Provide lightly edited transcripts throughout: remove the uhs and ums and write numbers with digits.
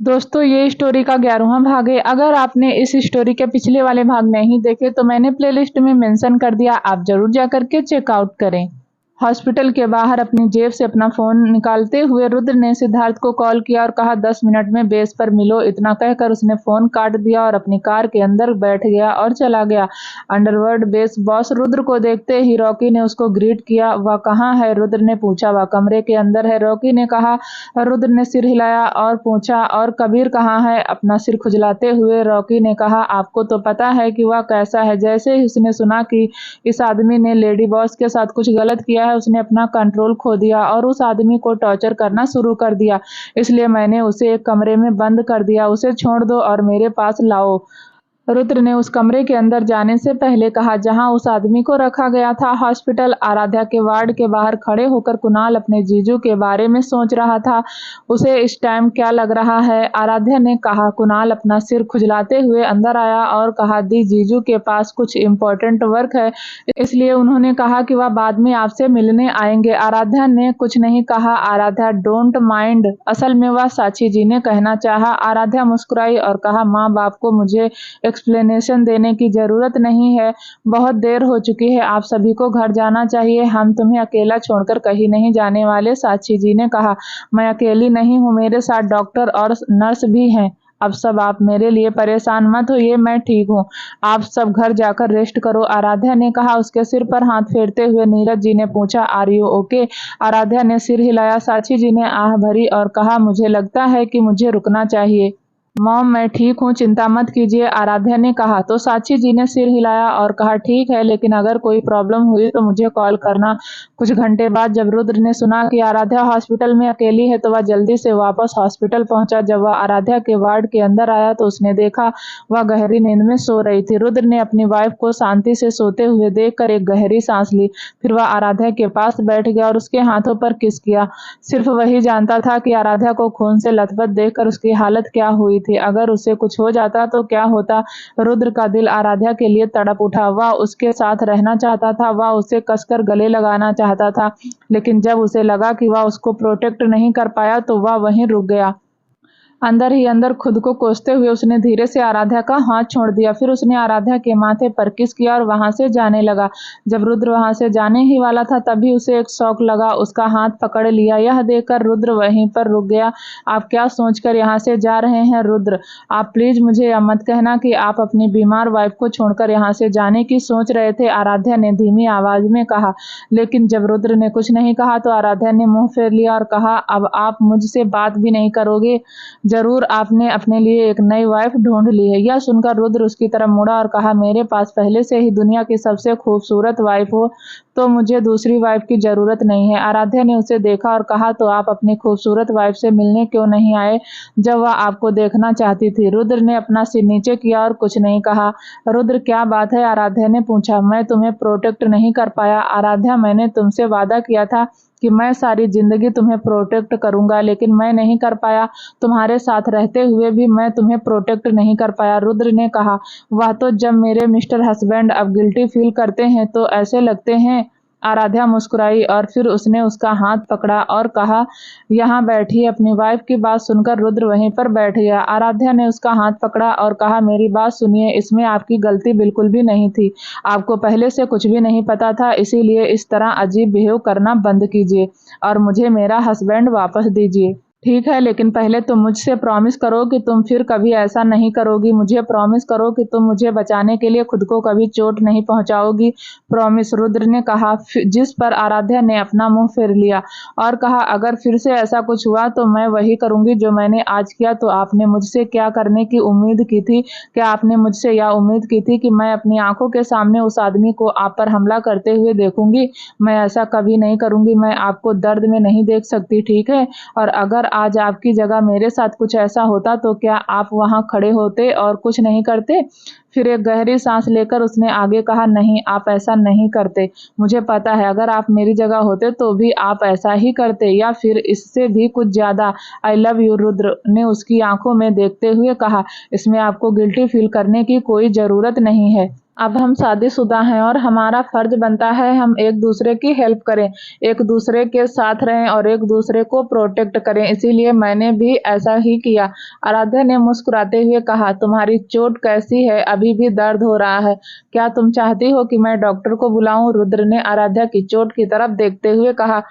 दोस्तों ये स्टोरी का 11वां भाग है। अगर आपने इस स्टोरी के पिछले वाले भाग नहीं देखे तो मैंने प्लेलिस्ट में मेंशन कर दिया, आप जरूर जाकर के चेकआउट करें। हॉस्पिटल के बाहर अपनी जेब से अपना फोन निकालते हुए रुद्र ने सिद्धार्थ को कॉल किया और कहा 10 मिनट में बेस पर मिलो। इतना कहकर उसने फोन काट दिया और अपनी कार के अंदर बैठ गया और चला गया। अंडरवर्ल्ड बेस बॉस रुद्र को देखते ही रॉकी ने उसको ग्रीट किया। वह कहाँ है? रुद्र ने पूछा। वह कमरे के अंदर है, रॉकी ने कहा। रुद्र ने सिर हिलाया और पूछा, और कबीर कहाँ है? अपना सिर खुजलाते हुए रॉकी ने कहा, आपको तो पता है कि वह कैसा है। जैसे ही उसने सुना कि इस आदमी ने लेडी बॉस के साथ कुछ गलत किया है, उसने अपना कंट्रोल खो दिया और उस आदमी को टॉर्चर करना शुरू कर दिया। इसलिए मैंने उसे एक कमरे में बंद कर दिया। उसे छोड़ दो और मेरे पास लाओ। रुद्र ने उस कमरे के अंदर जाने से पहले कहा जहां उस आदमी को रखा गया था। हॉस्पिटल आराध्या के वार्ड के बाहर खड़े होकर कुणाल अपने जीजू के बारे में सोच रहा था। उसे इस टाइम क्या लग रहा है? आराध्या ने कहा। कुणाल अपना सिर खुजलाते हुए अंदर आया और कहा, दी जीजू के पास कुछ इम्पोर्टेंट वर्क है, इसलिए उन्होंने कहा कि वह बाद में आपसे मिलने आएंगे। आराध्या ने कुछ नहीं कहा। आराध्या डोंट माइंड, असल में वह साक्षी जी ने कहना चाहा। आराध्या मुस्कुराई और कहा, माँ बाप को मुझे एक्सप्लेनेशन देने की जरूरत नहीं है, बहुत देर हो चुकी है, आप सभी को घर जाना चाहिए, हम तुम्हें अकेला छोड़कर कहीं नहीं जाने वाले। साक्षी जी ने कहा, मैं अकेली नहीं हूँ, मेरे साथ डॉक्टर और नर्स भी हैं। अब सब आप मेरे लिए परेशान मत होइए, मैं ठीक हूँ, आप सब घर जाकर रेस्ट करो। आराध्या ने कहा। उसके सिर पर हाथ फेरते हुए नीरज जी ने पूछा, आर यू ओके? आराध्या ने सिर हिलाया। साक्षी जी ने आह भरी और कहा, मुझे लगता है कि मुझे रुकना चाहिए। मॉम मैं ठीक हूँ, चिंता मत कीजिए, आराध्या ने कहा। तो साक्षी जी ने सिर हिलाया और कहा, ठीक है, लेकिन अगर कोई प्रॉब्लम हुई तो मुझे कॉल करना। कुछ घंटे बाद जब रुद्र ने सुना कि आराध्या हॉस्पिटल में अकेली है तो वह जल्दी से वापस हॉस्पिटल पहुंचा। जब वह आराध्या के वार्ड के अंदर आया तो उसने देखा वह गहरी नींद में सो रही थी। रुद्र ने अपनी वाइफ को शांति से सोते हुए देखकर एक गहरी सांस ली। फिर वह आराध्या के पास बैठ गया और उसके हाथों पर किस किया। सिर्फ वही जानता था कि आराध्या को खून से लथपथ देखकर उसकी हालत क्या हुई थी। अगर उसे कुछ हो जाता तो क्या होता? रुद्र का दिल आराध्या के लिए तड़प उठा। वह उसके साथ रहना चाहता था, वह उसे कसकर गले लगाना चाहता था, लेकिन जब उसे लगा कि वह उसको प्रोटेक्ट नहीं कर पाया तो वह वहीं रुक गया। अंदर ही अंदर खुद को कोसते हुए उसने धीरे से आराध्या का हाथ छोड़ दिया। फिर उसने आराध्या के माथे पर किस किया और वहां से जाने लगा। जब रुद्र वहां से जाने ही वाला था तभी उसे एक शौक लगा। उसका हाथ पकड़ लिया। यह देखकर रुद्र वहीं पर रुक गया। आप क्या सोचकर यहाँ से जा रहे हैं रुद्र? आप प्लीज मुझे यह मत कहना कि आप अपनी बीमार वाइफ को छोड़कर यहाँ से जाने की सोच रहे थे, आराध्या ने धीमी आवाज में कहा। लेकिन जब रुद्र ने कुछ नहीं कहा तो आराध्या ने मुंह फेर लिया और कहा, अब आप मुझसे बात भी नहीं करोगे? जरूर आपने अपने लिए एक नई वाइफ ढूंढ ली है। यह सुनकर रुद्र उसकी तरफ मुड़ा और कहा, मेरे पास पहले से ही दुनिया की सबसे खूबसूरत वाइफ हो तो मुझे दूसरी वाइफ की जरूरत नहीं है। आराध्या ने उसे देखा और कहा, तो आप अपनी खूबसूरत वाइफ से मिलने क्यों नहीं आए जब वह आपको देखना चाहती थी? रुद्र ने अपना सिर नीचे किया और कुछ नहीं कहा। रुद्र क्या बात है? आराध्या ने पूछा। मैं तुम्हें प्रोटेक्ट नहीं कर पाया आराध्या, मैंने तुमसे वादा किया था कि मैं सारी जिंदगी तुम्हें प्रोटेक्ट करूंगा, लेकिन मैं नहीं कर पाया। तुम्हारे साथ रहते हुए भी मैं तुम्हें प्रोटेक्ट नहीं कर पाया। रुद्र ने कहा, वह तो जब मेरे मिस्टर हस्बैंड अब गिल्टी फील करते हैं तो ऐसे लगते हैं। आराध्या मुस्कुराई और फिर उसने उसका हाथ पकड़ा और कहा, यहाँ बैठिए। अपनी वाइफ की बात सुनकर रुद्र वहीं पर बैठ गया। आराध्या ने उसका हाथ पकड़ा और कहा, मेरी बात सुनिए, इसमें आपकी गलती बिल्कुल भी नहीं थी। आपको पहले से कुछ भी नहीं पता था, इसीलिए इस तरह अजीब बिहेव करना बंद कीजिए और मुझे मेरा हस्बैंड वापस दीजिए। ठीक है, लेकिन पहले तुम मुझसे प्रॉमिस करो कि तुम फिर कभी ऐसा नहीं करोगी। मुझे प्रॉमिस करो कि तुम मुझे बचाने के लिए खुद को कभी चोट नहीं पहुंचाओगी। प्रॉमिस, रुद्र ने कहा, जिस पर आराध्या ने अपना मुंह फेर लिया और कहा, अगर फिर से ऐसा कुछ हुआ तो मैं वही करूंगी जो मैंने आज किया। तो आपने मुझसे क्या करने की उम्मीद की थी? क्या आपने मुझसे यह उम्मीद की थी कि मैं अपनी आंखों के सामने उस आदमी को आप पर हमला करते हुए देखूंगी? मैं ऐसा कभी नहीं करूंगी। मैं आपको दर्द में नहीं देख सकती, ठीक है? और अगर आज आपकी जगह मेरे साथ कुछ ऐसा होता तो क्या आप वहां खड़े होते और कुछ नहीं करते? फिर एक गहरी सांस लेकर उसने आगे कहा, नहीं, आप ऐसा नहीं करते। मुझे पता है अगर आप मेरी जगह होते तो भी आप ऐसा ही करते, या फिर इससे भी कुछ ज्यादा। आई लव यू, रुद्र ने उसकी आंखों में देखते हुए कहा। इसमें आपको गिल्टी फील करने की कोई जरूरत नहीं है। अब हम शादीशुदा हैं और हमारा फर्ज बनता है हम एक दूसरे की हेल्प करें, एक दूसरे के साथ रहें और एक दूसरे को प्रोटेक्ट करें, इसीलिए मैंने भी ऐसा ही किया। आराध्या ने मुस्कुराते हुए कहा, तुम्हारी चोट कैसी है? अभी भी दर्द हो रहा है? क्या तुम चाहती हो कि मैं डॉक्टर को बुलाऊं? रुद्र ने आराध्या की चोट की तरफ देखते हुए कहा,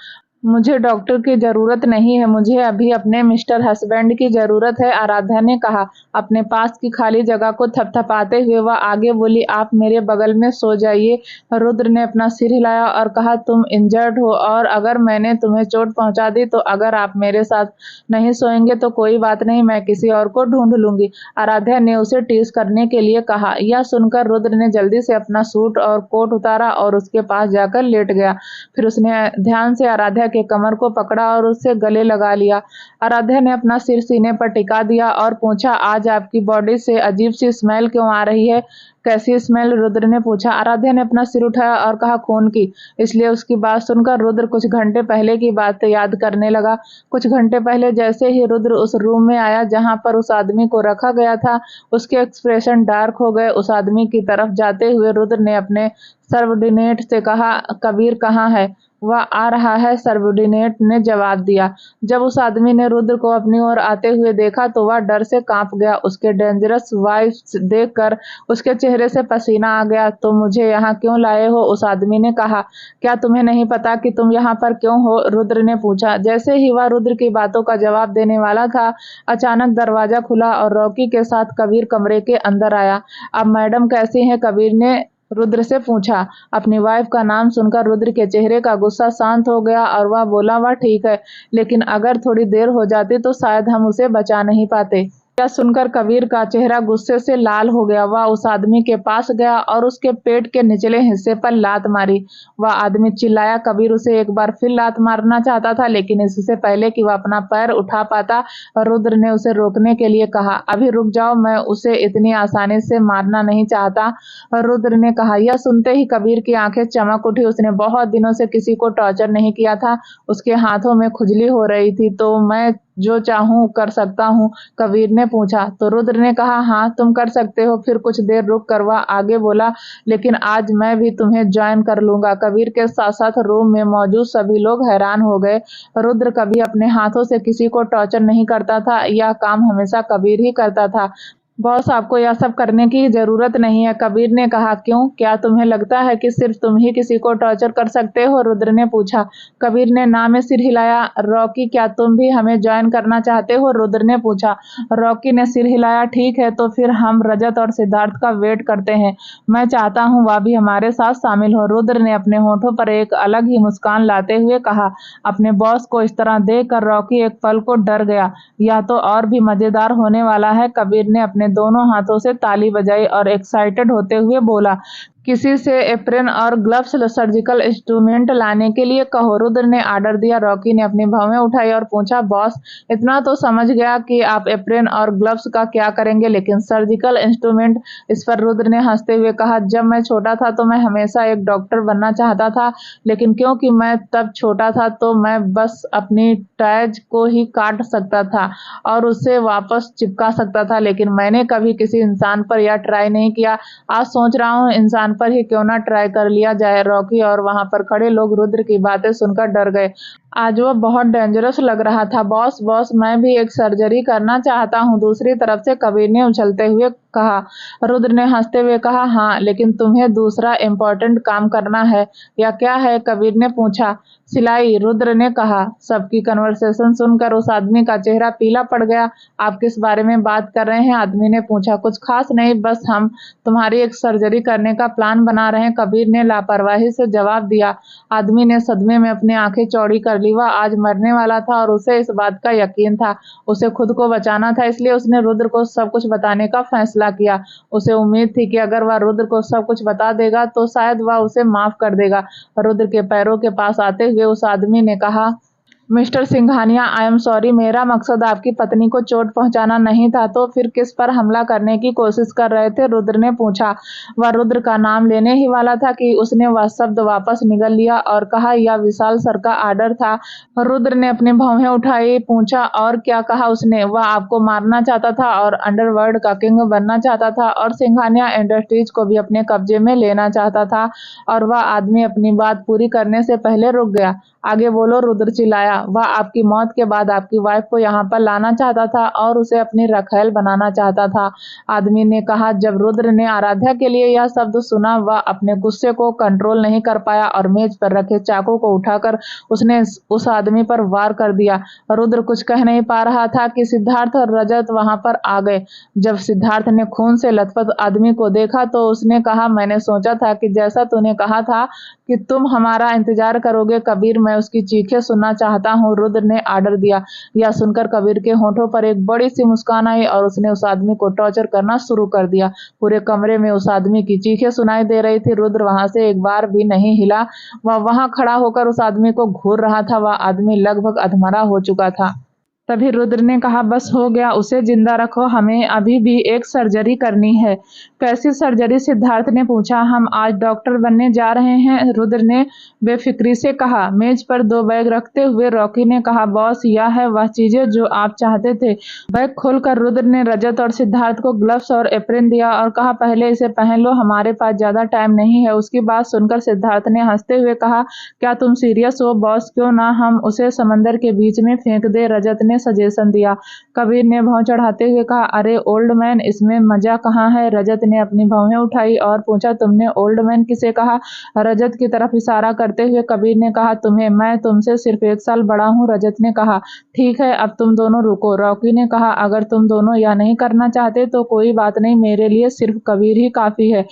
मुझे डॉक्टर की जरूरत नहीं है, मुझे अभी अपने मिस्टर हस्बैंड की जरूरत है, आराध्या ने कहा, अपने पास की खाली जगह को थपथपाते हुए। वह आगे बोली, आप मेरे बगल में सो जाइए। रुद्र ने अपना सिर हिलाया और कहा, तुम इंजर्ड हो और अगर मैंने तुम्हें चोट पहुंचा दी तो अगर आप मेरे साथ नहीं सोएंगे तो कोई बात नहीं, मैं किसी और को ढूंढ लूंगी, आराध्या ने उसे टीज करने के लिए कहा। यह सुनकर रुद्र ने जल्दी से अपना सूट और कोट उतारा और उसके पास जाकर लेट गया। फिर उसने ध्यान से आराध्या के कमर को पकड़ा और उससे गले लगा लिया। आराध्या ने अपना सिर सीने पर टिका दिया और पूछा, आज आपकी बॉडी से अजीब सी स्मेल क्यों आ रही है? कैसी स्मेल? रुद्र ने पूछा। आराध्या ने अपना सिर उठाया और कहा, खून की। इसलिए उसकी बात सुनकर रुद्र कुछ घंटे पहले की बात याद करने लगा। कुछ घंटे पहले जैसे ही रुद्र उस रूम में आया जहां पर उस आदमी को रखा गया था, उसके एक्सप्रेशन डार्क हो गए। उस आदमी की तरफ जाते हुए रुद्र ने अपने सबऑर्डिनेट से कहा, कबीर कहाँ है? वह आ रहा है, सबऑर्डिनेट ने जवाब दिया। जब उस आदमी ने रुद्र को अपनी ओर आते हुए देखा तो वह डर से कांप गया। उसके डेंजरस वाइफ देखकर उसके चेहरे से पसीना आ गया। तो मुझे यहाँ क्यों लाए हो? उस आदमी ने कहा। क्या तुम्हें नहीं पता कि तुम यहाँ पर क्यों हो? रुद्र ने पूछा। जैसे ही वह रुद्र की बातों का जवाब देने वाला था, अचानक दरवाजा खुला और रॉकी के साथ कबीर कमरे के अंदर आया। अब मैडम कैसी हैं? कबीर ने रुद्र से पूछा। अपनी वाइफ का नाम सुनकर रुद्र के चेहरे का गुस्सा शांत हो गया और वह बोला, वह ठीक है, लेकिन अगर थोड़ी देर हो जाती तो शायद हम उसे बचा नहीं पाते। यह सुनकर कबीर का चेहरा गुस्से से लाल हो गया। वह उस आदमी के पास गया और उसके पेट के निचले हिस्से पर लात मारी। वह आदमी चिल्लाया। कबीर उसे एक बार फिर लात मारना चाहता था, लेकिन इससे पहले कि वह अपना पैर उठा पाता, रुद्र ने उसे रोकने के लिए कहा, अभी रुक जाओ, मैं उसे इतनी आसानी से मारना नहीं चाहता, रुद्र ने कहा। यह सुनते ही कबीर की आंखें चमक उठी। उसने बहुत दिनों से किसी को टॉर्चर नहीं किया था। उसके हाथों में खुजली हो रही थी। तो मैं जो चाहूं कर सकता हूं? कबीर ने पूछा। तो रुद्र ने कहा, हाँ तुम कर सकते हो। फिर कुछ देर रुक कर वह आगे बोला, लेकिन आज मैं भी तुम्हें ज्वाइन कर लूंगा। कबीर के साथ साथ रूम में मौजूद सभी लोग हैरान हो गए। रुद्र कभी अपने हाथों से किसी को टॉर्चर नहीं करता था। यह काम हमेशा कबीर ही करता था। बॉस, आपको यह सब करने की जरूरत नहीं है, कबीर ने कहा। क्यों? क्या तुम्हें लगता है कि सिर्फ तुम ही किसी को टॉर्चर कर सकते हो? रुद्र ने पूछा। कबीर ने ना में सिर हिलाया। रॉकी, क्या तुम भी हमें ज्वाइन करना चाहते हो? रुद्र ने पूछा। रॉकी ने सिर हिलाया। ठीक है, तो फिर हम रजत और सिद्धार्थ का वेट करते हैं। मैं चाहता हूँ वह भी हमारे साथ शामिल हो। रुद्र ने अपने होठों पर एक अलग ही मुस्कान लाते हुए कहा। अपने बॉस को इस तरह देखकर रॉकी एक पल को डर गया। यह तो और भी मजेदार होने वाला है। कबीर ने अपने दोनों हाथों से ताली बजाई और एक्साइटेड होते हुए बोला, किसी से एप्रेन और ग्लव्स, सर्जिकल इंस्ट्रूमेंट लाने के लिए कहो। रुद्र ने आर्डर दिया। रॉकी ने अपनी भौहें उठाई और पूछा, बॉस, इतना तो समझ गया कि आप एप्रेन और ग्लव्स का क्या करेंगे, लेकिन सर्जिकल इंस्ट्रूमेंट? इस पर रुद्र ने हंसते हुए कहा, जब मैं छोटा था तो मैं हमेशा एक डॉक्टर बनना चाहता था, लेकिन क्योंकि मैं तब छोटा था तो मैं बस अपनी टॉयज को ही काट सकता था और उसे वापस चिपका सकता था, लेकिन मैंने कभी किसी इंसान पर यह ट्राई नहीं किया। आज सोच रहा हूँ इंसान पर ही क्यों ना ट्राई कर लिया जाए। रॉकी और वहां पर खड़े लोग रुद्र की बातें सुनकर डर गए। आज वह बहुत डेंजरस लग रहा था। बॉस बॉस, मैं भी एक सर्जरी करना चाहता हूँ, दूसरी तरफ से कबीर ने उछलते हुए कहा। रुद्र ने हंसते हुए कहा, हाँ, लेकिन तुम्हें दूसरा इम्पोर्टेंट काम करना है। या क्या है? कबीर ने पूछा। सिलाई, रुद्र ने कहा। सबकी कन्वर्सेशन सुनकर उस आदमी का चेहरा पीला पड़ गया। आप किस बारे में बात कर रहे हैं? आदमी ने पूछा। कुछ खास नहीं, बस हम तुम्हारी एक सर्जरी करने का प्लान बना रहे हैं, कबीर ने लापरवाही से जवाब दिया। आदमी ने सदमे में अपनी आंखें चौड़ी कर ली। वह आज मरने वाला था और उसे इस बात का यकीन था। उसे खुद को बचाना था, इसलिए उसने रुद्र को सब कुछ बताने का फैसला किया। उसे उम्मीद थी कि अगर वह रुद्र को सब कुछ बता देगा तो शायद वह उसे माफ कर देगा। रुद्र के पैरों के पास आते हुए उस आदमी ने कहा, mister Singhania, I am sorry, मेरा मकसद आपकी पत्नी को चोट पहुंचाना नहीं था। तो फिर किस पर हमला करने की कोशिश कर रहे थे? रुद्र ने पूछा। वह रुद्र का नाम लेने ही वाला था कि उसने वह शब्द वापस निगल लिया और कहा, यह विशाल सर का आर्डर था। रुद्र ने अपनी भौहें उठाई, पूछा, और क्या कहा उसने? वह आपको मारना चाहता था और अंडरवर्ल्ड का किंग बनना चाहता था और सिंघानिया इंडस्ट्रीज को भी अपने कब्जे में लेना चाहता था। और वह आदमी अपनी बात पूरी करने से पहले रुक गया। आगे बोलो, रुद्र चिल्लाया। वह आपकी मौत के बाद आपकी वाइफ को यहाँ पर लाना चाहता था और उसे अपनी रखैल बनाना चाहता था, आदमी ने कहा। जब रुद्र ने आराध्या के लिए यह शब्द सुना, वह अपने गुस्से को कंट्रोल नहीं कर पाया और मेज पर रखे चाकू को उठाकर उसने उस आदमी पर वार कर दिया। रुद्र कुछ कह नहीं पा रहा था कि सिद्धार्थ और रजत वहां पर आ गए। जब सिद्धार्थ ने खून से लथपथ आदमी को देखा तो उसने कहा, मैंने सोचा था कि जैसा तूने कहा था कि तुम हमारा इंतजार करोगे कबीर, मैं उसकी चीखें सुनना चाहता हूँ, रुद्र ने आर्डर दिया। यह सुनकर कबीर के होठों पर एक बड़ी सी मुस्कान आई और उसने उस आदमी को टॉर्चर करना शुरू कर दिया। पूरे कमरे में उस आदमी की चीखें सुनाई दे रही थी। रुद्र वहां से एक बार भी नहीं हिला। वह वहां खड़ा होकर उस आदमी को घूर रहा था। वह आदमी लगभग अधमरा हो चुका था। तभी रुद्र ने कहा, बस हो गया, उसे जिंदा रखो, हमें अभी भी एक सर्जरी करनी है। कैसी सर्जरी? सिद्धार्थ ने पूछा। हम आज डॉक्टर बनने जा रहे हैं, रुद्र ने बेफिक्री से कहा। मेज पर 2 बैग रखते हुए रॉकी ने कहा, बॉस, यह है वह चीजें जो आप चाहते थे। बैग खोलकर रुद्र ने रजत और सिद्धार्थ को ग्लव्स और एप्रन दिया और कहा, पहले इसे पहन लो, हमारे पास ज्यादा टाइम नहीं है। उसकी बात सुनकर सिद्धार्थ ने हंसते हुए कहा, क्या तुम सीरियस हो बॉस? क्यों ना हम उसे समंदर के बीच में फेंक दे, रजत ने सजेशन दिया। कबीर ने भौं चढ़ाते हुए कहा, अरे ओल्ड मैन, इसमें मजा कहाँ है? रजत ने अपनी भौहें उठाई और पूछा, तुमने ओल्ड मैन किसे कहा? रजत की तरफ इशारा करते हुए कबीर ने कहा, तुम्हें। मैं तुमसे सिर्फ 1 साल बड़ा हूँ, रजत ने कहा। ठीक है, अब तुम दोनों रुको, रॉकी ने कहा। अगर तुम दोनों यह नहीं करना चाहते तो कोई बात नहीं, मेरे लिए सिर्फ कबीर ही काफी है,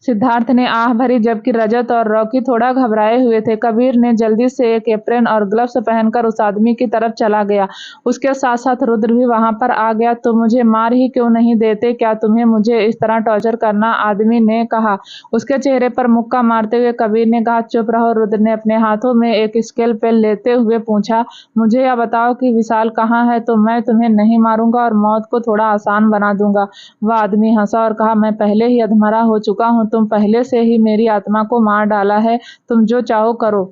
सिद्धार्थ ने आह भरी, जबकि रजत और रॉकी थोड़ा घबराए हुए थे। कबीर ने जल्दी से एक एप्रन और ग्लव्स पहनकर उस आदमी की तरफ चला गया। उसके साथ साथ रुद्र भी वहां पर आ गया। तो मुझे मार ही क्यों नहीं देते? क्या तुम्हें मुझे इस तरह टॉर्चर करना? आदमी ने कहा। उसके चेहरे पर मुक्का मारते हुए कबीर ने कहा, चुप रहो। रुद्र ने अपने हाथों में एक स्केल पेन लेते हुए पूछा, मुझे यह बताओ कि विशाल कहाँ है, तो मैं तुम्हें नहीं मारूंगा और मौत को थोड़ा आसान बना दूंगा। वह आदमी हंसा और कहा, मैं पहले ही अधमरा हो चुका हूँ, तुम पहले से ही मेरी आत्मा को मार डाला है, तुम जो चाहो करो,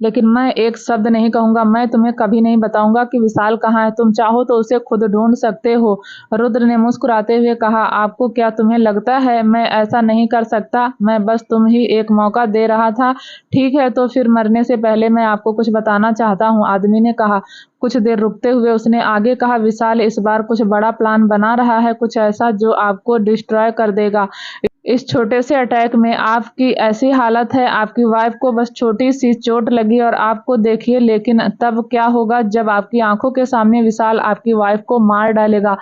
लेकिन मैं एक शब्द नहीं कहूंगा। मैं तुम्हें कभी नहीं बताऊंगा कि विशाल कहाँ है। तुम चाहो तो उसे खुद ढूंढ सकते हो, रुद्र ने मुस्कुराते हुए कहा। आपको क्या तुम्हें लगता है मैं ऐसा नहीं कर सकता? मैं बस तुम ही एक मौका दे रहा था। ठीक है, तो फिर मरने से पहले मैं आपको कुछ बताना चाहता हूँ, आदमी ने कहा। कुछ देर रुकते हुए उसने आगे कहा, विशाल इस बार कुछ बड़ा प्लान बना रहा है, कुछ ऐसा जो आपको डिस्ट्रॉय कर देगा। इस छोटे से अटैक में आपकी ऐसी हालत है, आपकी वाइफ को बस छोटी सी चोट लगी और आपको देखिए, लेकिन तब क्या होगा जब आपकी आंखों के सामने विशाल आपकी वाइफ को मार डालेगा।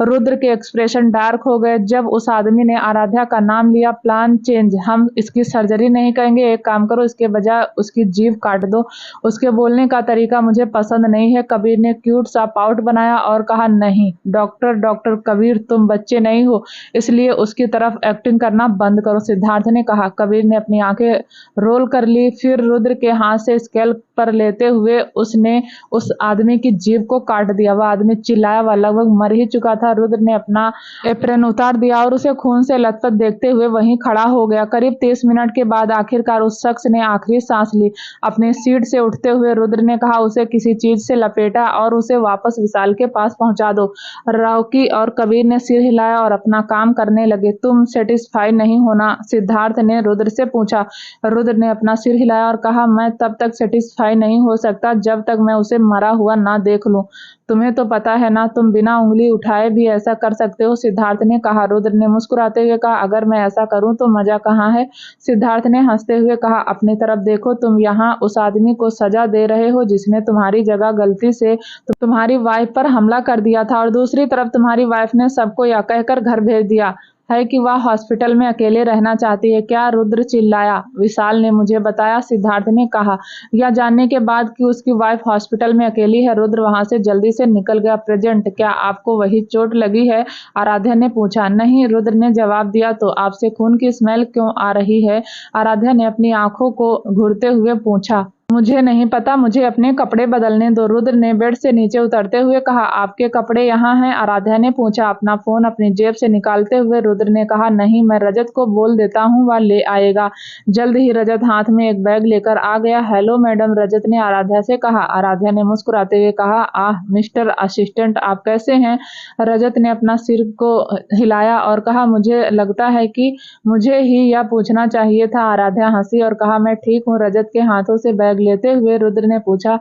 रुद्र के एक्सप्रेशन डार्क हो गए जब उस आदमी ने आराध्या का नाम लिया। प्लान चेंज, हम इसकी सर्जरी नहीं करेंगे, एक काम करो, इसके बजाय उसकी जीभ काट दो। उसके बोलने का तरीका मुझे पसंद नहीं है। कबीर ने क्यूट सा पाउट बनाया और कहा, नहीं डॉक्टर, डॉक्टर कबीर, तुम बच्चे नहीं हो, इसलिए उसकी तरफ एक्टिंग करना बंद करो, सिद्धार्थ ने कहा। कबीर ने अपनी आंखें रोल कर ली, फिर रुद्र के हाथ से स्केल पर लेते हुए उसने उस आदमी की जीभ को काट दिया। वह आदमी चिल्लाया, वह लगभग मर ही चुका था। रुद्र ने अपना एप्रन उतार दिया और उसे खून से लथपथ देखते हुए वहीं खड़ा हो गया। करीब 30 मिनट के बाद आखिरकार उस शख्स ने आखिरी सांस ली। अपनी सीट से उठते हुए रुद्र ने कहा, उसे किसी चीज से लपेटा और उसे वापस विशाल के पास पहुंचा दो। रॉकी और कबीर ने सिर हिलाया और अपना काम करने लगे। तुम सेटिस्फाई नहीं होना? सिद्धार्थ ने रुद्र से पूछा। रुद्र ने अपना सिर हिलाया और कहा, मैं तब तक सेटिस्फाई नहीं हो सकता जब तक मैं उसे मरा हुआ ना देख लूं। तुम्हें तो पता है ना, तुम बिना उंगली उठाए भी ऐसा कर सकते हो, सिद्धार्थ ने कहा। रुद्र ने मुस्कुराते हुए कहा, अगर मैं ऐसा करूं तो मजा कहाँ है? सिद्धार्थ ने हंसते हुए कहा, अपनी तरफ देखो, तुम यहाँ उस आदमी को सजा दे रहे हो जिसने तुम्हारी जगह गलती से तुम्हारी वाइफ पर हमला कर दिया था, और दूसरी तरफ तुम्हारी वाइफ ने सबको यह कहकर घर भेज दिया है कि वह हॉस्पिटल में अकेले रहना चाहती है। क्या? रुद्र चिल्लाया। विशाल ने मुझे बताया, सिद्धार्थ ने कहा। यह जानने के बाद कि उसकी वाइफ हॉस्पिटल में अकेली है, रुद्र वहां से जल्दी से निकल गया। प्रेजेंट, क्या आपको वही चोट लगी है? आराध्या ने पूछा। नहीं, रुद्र ने जवाब दिया। तो आपसे खून की स्मेल क्यों आ रही है? आराध्या ने अपनी आंखों को घूरते हुए पूछा। मुझे नहीं पता, मुझे अपने कपड़े बदलने दो। रुद्र ने बेड से नीचे उतरते हुए कहा, आपके कपड़े यहाँ हैं? आराध्या ने पूछा, अपना फोन अपनी जेब से निकालते हुए। रुद्र ने कहा, नहीं, मैं रजत को बोल देता हूँ, वह ले आएगा। जल्द ही रजत हाथ में एक बैग लेकर आ गया। हेलो मैडम, रजत ने आराध्या से कहा। आराध्या ने मुस्कुराते हुए कहा, आह मिस्टर असिस्टेंट, आप कैसे हैं? रजत ने अपना सिर को हिलाया और कहा, मुझे लगता है कि मुझे ही यह पूछना चाहिए था। आराध्या हंसी और कहा, मैं ठीक हूँ। रजत के हाथों से बैग लेते हुए रुद्र ने पूछा,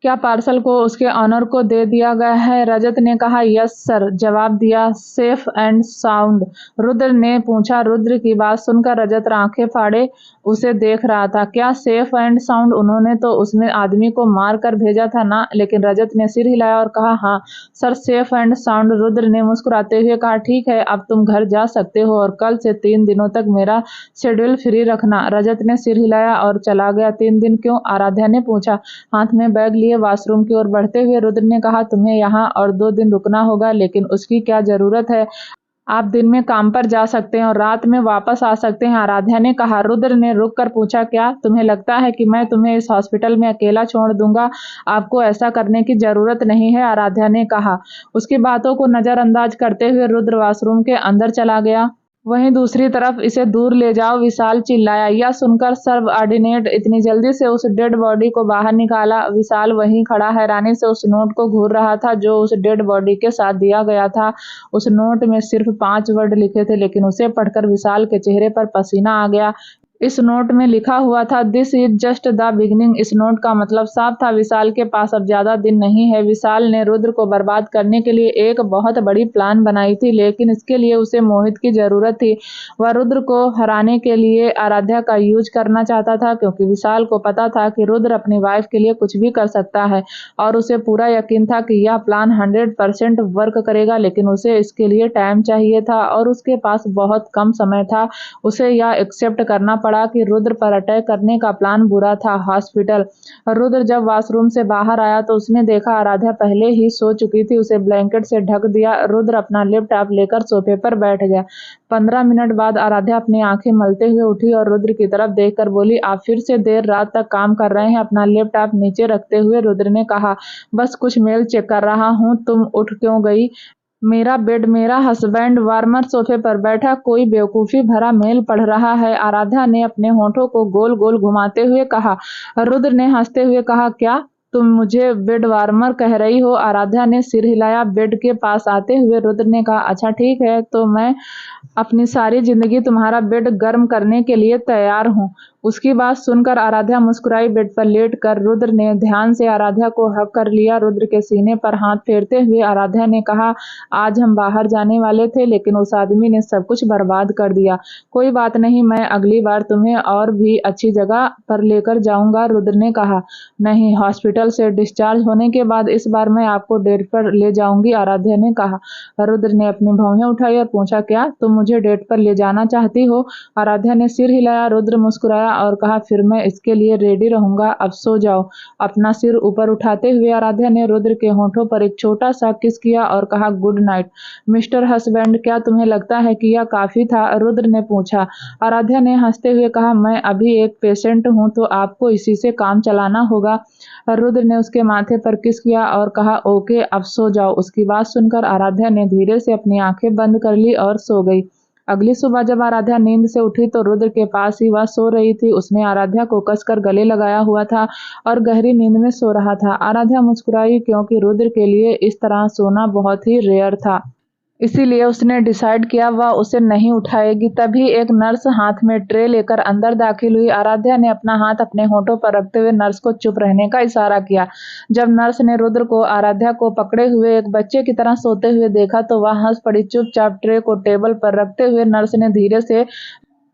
क्या पार्सल को उसके ऑनर को दे दिया गया है? रजत ने कहा, यस सर, जवाब दिया। Safe and sound? रुद्र ने पूछा। रुद्र की बात सुनकर रजत आंखें फाड़े उसे देख रहा था। क्या सेफ एंड साउंड? उन्होंने तो उसमें आदमी को मार कर भेजा था ना? लेकिन रजत ने सिर हिलाया और कहा, हाँ sir, safe and sound. Rudra ने मुस्कुराते हुए कहा, ठीक है, अब तुम घर जा सकते हो और कल से 3 दिनों तक मेरा शेड्यूल फ्री रखना। रजत ने सिर हिलाया और चला गया। 3 दिन क्यों? आराध्या ने पूछा। हाथ में बैग लिए वॉशरूम की ओर बढ़ते हुए रुद्र ने कहा, तुम्हें यहाँ और 2 दिन रुकना होगा, लेकिन उसकी क्या जरूरत है? आप दिन में काम पर जा सकते हैं और रात में वापस आ सकते हैं। आराध्या ने कहा। रुद्र ने रुक कर पूछा, क्या तुम्हें लगता है कि मैं तुम्हें इस हॉस्पिटल में अकेला छोड़ दूंगा? आपको ऐसा करने की जरूरत नहीं है, आराध्या ने कहा। उसकी बातों को नजरअंदाज करते हुए रुद्र वॉशरूम के अंदर चला गया। वहीं दूसरी तरफ, इसे दूर ले जाओ, विशाल चिल्लाया। यह सुनकर सबऑर्डिनेट इतनी जल्दी से उस डेड बॉडी को बाहर निकाला। विशाल वहीं खड़ा हैरानी से उस नोट को घूर रहा था जो उस डेड बॉडी के साथ दिया गया था। उस नोट में सिर्फ 5 वर्ड लिखे थे, लेकिन उसे पढ़कर विशाल के चेहरे पर पसीना आ गया। इस नोट में लिखा हुआ था, this is just the beginning. इस नोट का मतलब साफ था, विशाल के पास अब ज्यादा दिन नहीं है। विशाल ने रुद्र को बर्बाद करने के लिए एक बहुत बड़ी प्लान बनाई थी, लेकिन इसके लिए उसे मोहित की जरूरत थी। वह रुद्र को हराने के लिए आराध्या का यूज करना चाहता था, क्योंकि विशाल को पता था कि रुद्र अपनी वाइफ के लिए कुछ भी कर सकता है और उसे पूरा यकीन था कि यह प्लान 100% वर्क करेगा। लेकिन उसे इसके लिए टाइम चाहिए था और उसके पास बहुत कम समय था। उसे यह एक्सेप्ट करना पड़ा कि रुद्र पर अटैक करने का प्लान बुरा था। हॉस्पिटल। रुद्र जब वॉशरूम से बाहर आया तो उसने देखा आराध्या पहले ही सो चुकी थी। उसे ब्लैंकेट से ढक दिया। रुद्र अपना लैपटॉप लेकर सोफे पर बैठ गया। 15 मिनट बाद आराध्या अपनी आंखें मलते हुए उठी और रुद्र की तरफ देखकर बोली, आप फिर से देर रात तक काम कर रहे हैं? अपना लैपटॉप नीचे रखते हुए रुद्र ने कहा, बस कुछ मेल चेक कर रहा हूँ। तुम उठ क्यों गई? मेरा बेड, मेरा हस्बैंड वार्मर सोफे पर बैठा कोई बेवकूफी भरा मेल पढ़ रहा है, आराध्या ने अपने होठों को गोल गोल घुमाते हुए कहा। रुद्र ने हंसते हुए कहा, क्या तुम मुझे बेड वार्मर कह रही हो? आराध्या ने सिर हिलाया। बेड के पास आते हुए रुद्र ने कहा, अच्छा ठीक है, तो मैं अपनी सारी जिंदगी तुम्हारा बेड गर्म करने के लिए तैयार हूँ। उसकी बात सुनकर आराध्या मुस्कुराई। बेड पर लेट कर रुद्र ने ध्यान से आराध्या को हग कर लिया। रुद्र के सीने पर हाथ फेरते हुए आराध्या ने कहा, आज हम बाहर जाने वाले थे, लेकिन उस आदमी ने सब कुछ बर्बाद कर दिया। कोई बात नहीं, मैं अगली बार तुम्हें और भी अच्छी जगह पर लेकर जाऊंगा। रुद्र ने कहा, नहीं, हॉस्पिटल से डिस्चार्ज होने के बाद इस बार मैं आपको डेट पर ले जाऊंगी, आराध्या ने कहा। रुद्र ने अपनी भौहें उठाई और पूछा, क्या तुम मुझे डेट पर ले जाना चाहती हो? आराध्या ने सिर हिलाया। रुद्र मुस्कुराया और कहा, फिर मैं इसके लिए रेडी रहूंगा, अब सो जाओ। अपना सिर ऊपर उठाते हुए आराध्या ने रुद्र के होठों पर एक छोटा सा किस किया और कहा, गुड नाइट मिस्टर हस्बैंड। क्या तुम्हें लगता है कि यह काफी था? रुद्र ने पूछा। आराध्या ने हंसते हुए कहा, मैं अभी एक पेशेंट हूँ, तो आपको इसी से काम चलाना होगा। रुद्र ने उसके माथे पर किस किया और कहा, ओके, अब सो जाओ। उसकी बात सुनकर आराध्या ने धीरे से अपनी आंखें बंद कर ली और सो गई। अगली सुबह जब आराध्या नींद से उठी तो रुद्र के पास ही वह सो रही थी। उसने आराध्या को कसकर गले लगाया हुआ था और गहरी नींद में सो रहा था। आराध्या मुस्कुराई, क्योंकि रुद्र के लिए इस तरह सोना बहुत ही रेयर था। इसीलिए उसने डिसाइड किया वह उसे नहीं उठाएगी। तभी एक नर्स हाथ में ट्रे लेकर अंदर दाखिल हुई। आराध्या ने अपना हाथ अपने होठों पर रखते हुए नर्स को चुप रहने का इशारा किया। जब नर्स ने रुद्र को आराध्या को पकड़े हुए एक बच्चे की तरह सोते हुए देखा तो वह हंस पड़ी। चुपचाप ट्रे को टेबल पर रखते हुए नर्स ने धीरे से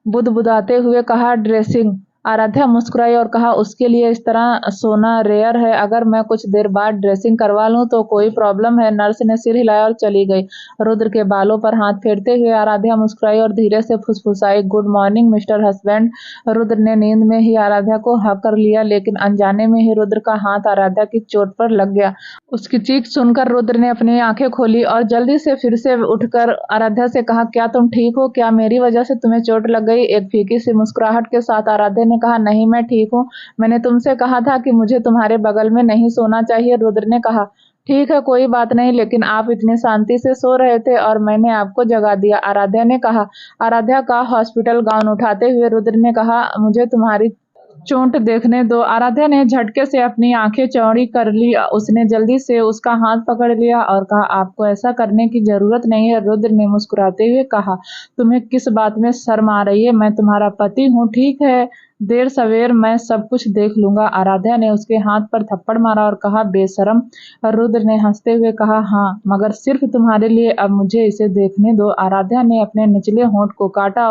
बुदबुदाते हुए कहा, ड्रेसिंग। आराध्या मुस्कुराई और कहा, उसके लिए इस तरह सोना रेयर है। अगर मैं कुछ देर बाद ड्रेसिंग करवा लूं तो कोई प्रॉब्लम है? नर्स ने सिर हिलाया और चली गई। रुद्र के बालों पर हाथ फेरते हुए आराध्या मुस्कुराई और धीरे से फुसफुसाई, good morning mister husband. Rudra ने नींद में ही आराध्या को हक कर लिया, लेकिन अनजाने में ही रुद्र का हाथ आराध्या की चोट पर लग गया। उसकी चीख सुनकर रुद्र ने अपनी आंखें खोली और जल्दी से फिर से उठकर आराध्या से कहा, क्या तुम ठीक हो? क्या मेरी वजह से तुम्हें चोट लग गई? एक फीकी सी मुस्कुराहट के साथ आराध्या ने कहा, नहीं मैं ठीक हूँ, मैंने तुमसे कहा था कि मुझे तुम्हारे बगल में नहीं सोना चाहिए। रुद्र ने कहा, ठीक है कोई बात नहीं, लेकिन आप इतनी शांति से सो रहे थे और मैंने आपको जगा दिया। आराध्या ने कहा। आराध्या का हॉस्पिटल गाउन उठाते हुए रुद्र ने कहा, मुझे तुम्हारी चोट देखने दो। आराध्या ने झटके से अपनी आंखें चौड़ी कर ली। उसने जल्दी से उसका हाथ पकड़ लिया और कहा, आपको ऐसा करने की जरूरत नहीं है। रुद्र ने मुस्कुराते हुए कहा, तुम्हें किस बात में शर्म आ रही है? मैं तुम्हारा पति हूँ, ठीक है, देर सवेर मैं सब कुछ देख लूंगा। आराध्या ने उसके हाथ पर थप्पड़ मारा और कहा, बेशरम। रुद्र ने हंसते हुए कहा, हाँ मगर सिर्फ तुम्हारे लिए, अब मुझे इसे देखने दो। आराध्या ने अपने निचले होंठ को काटा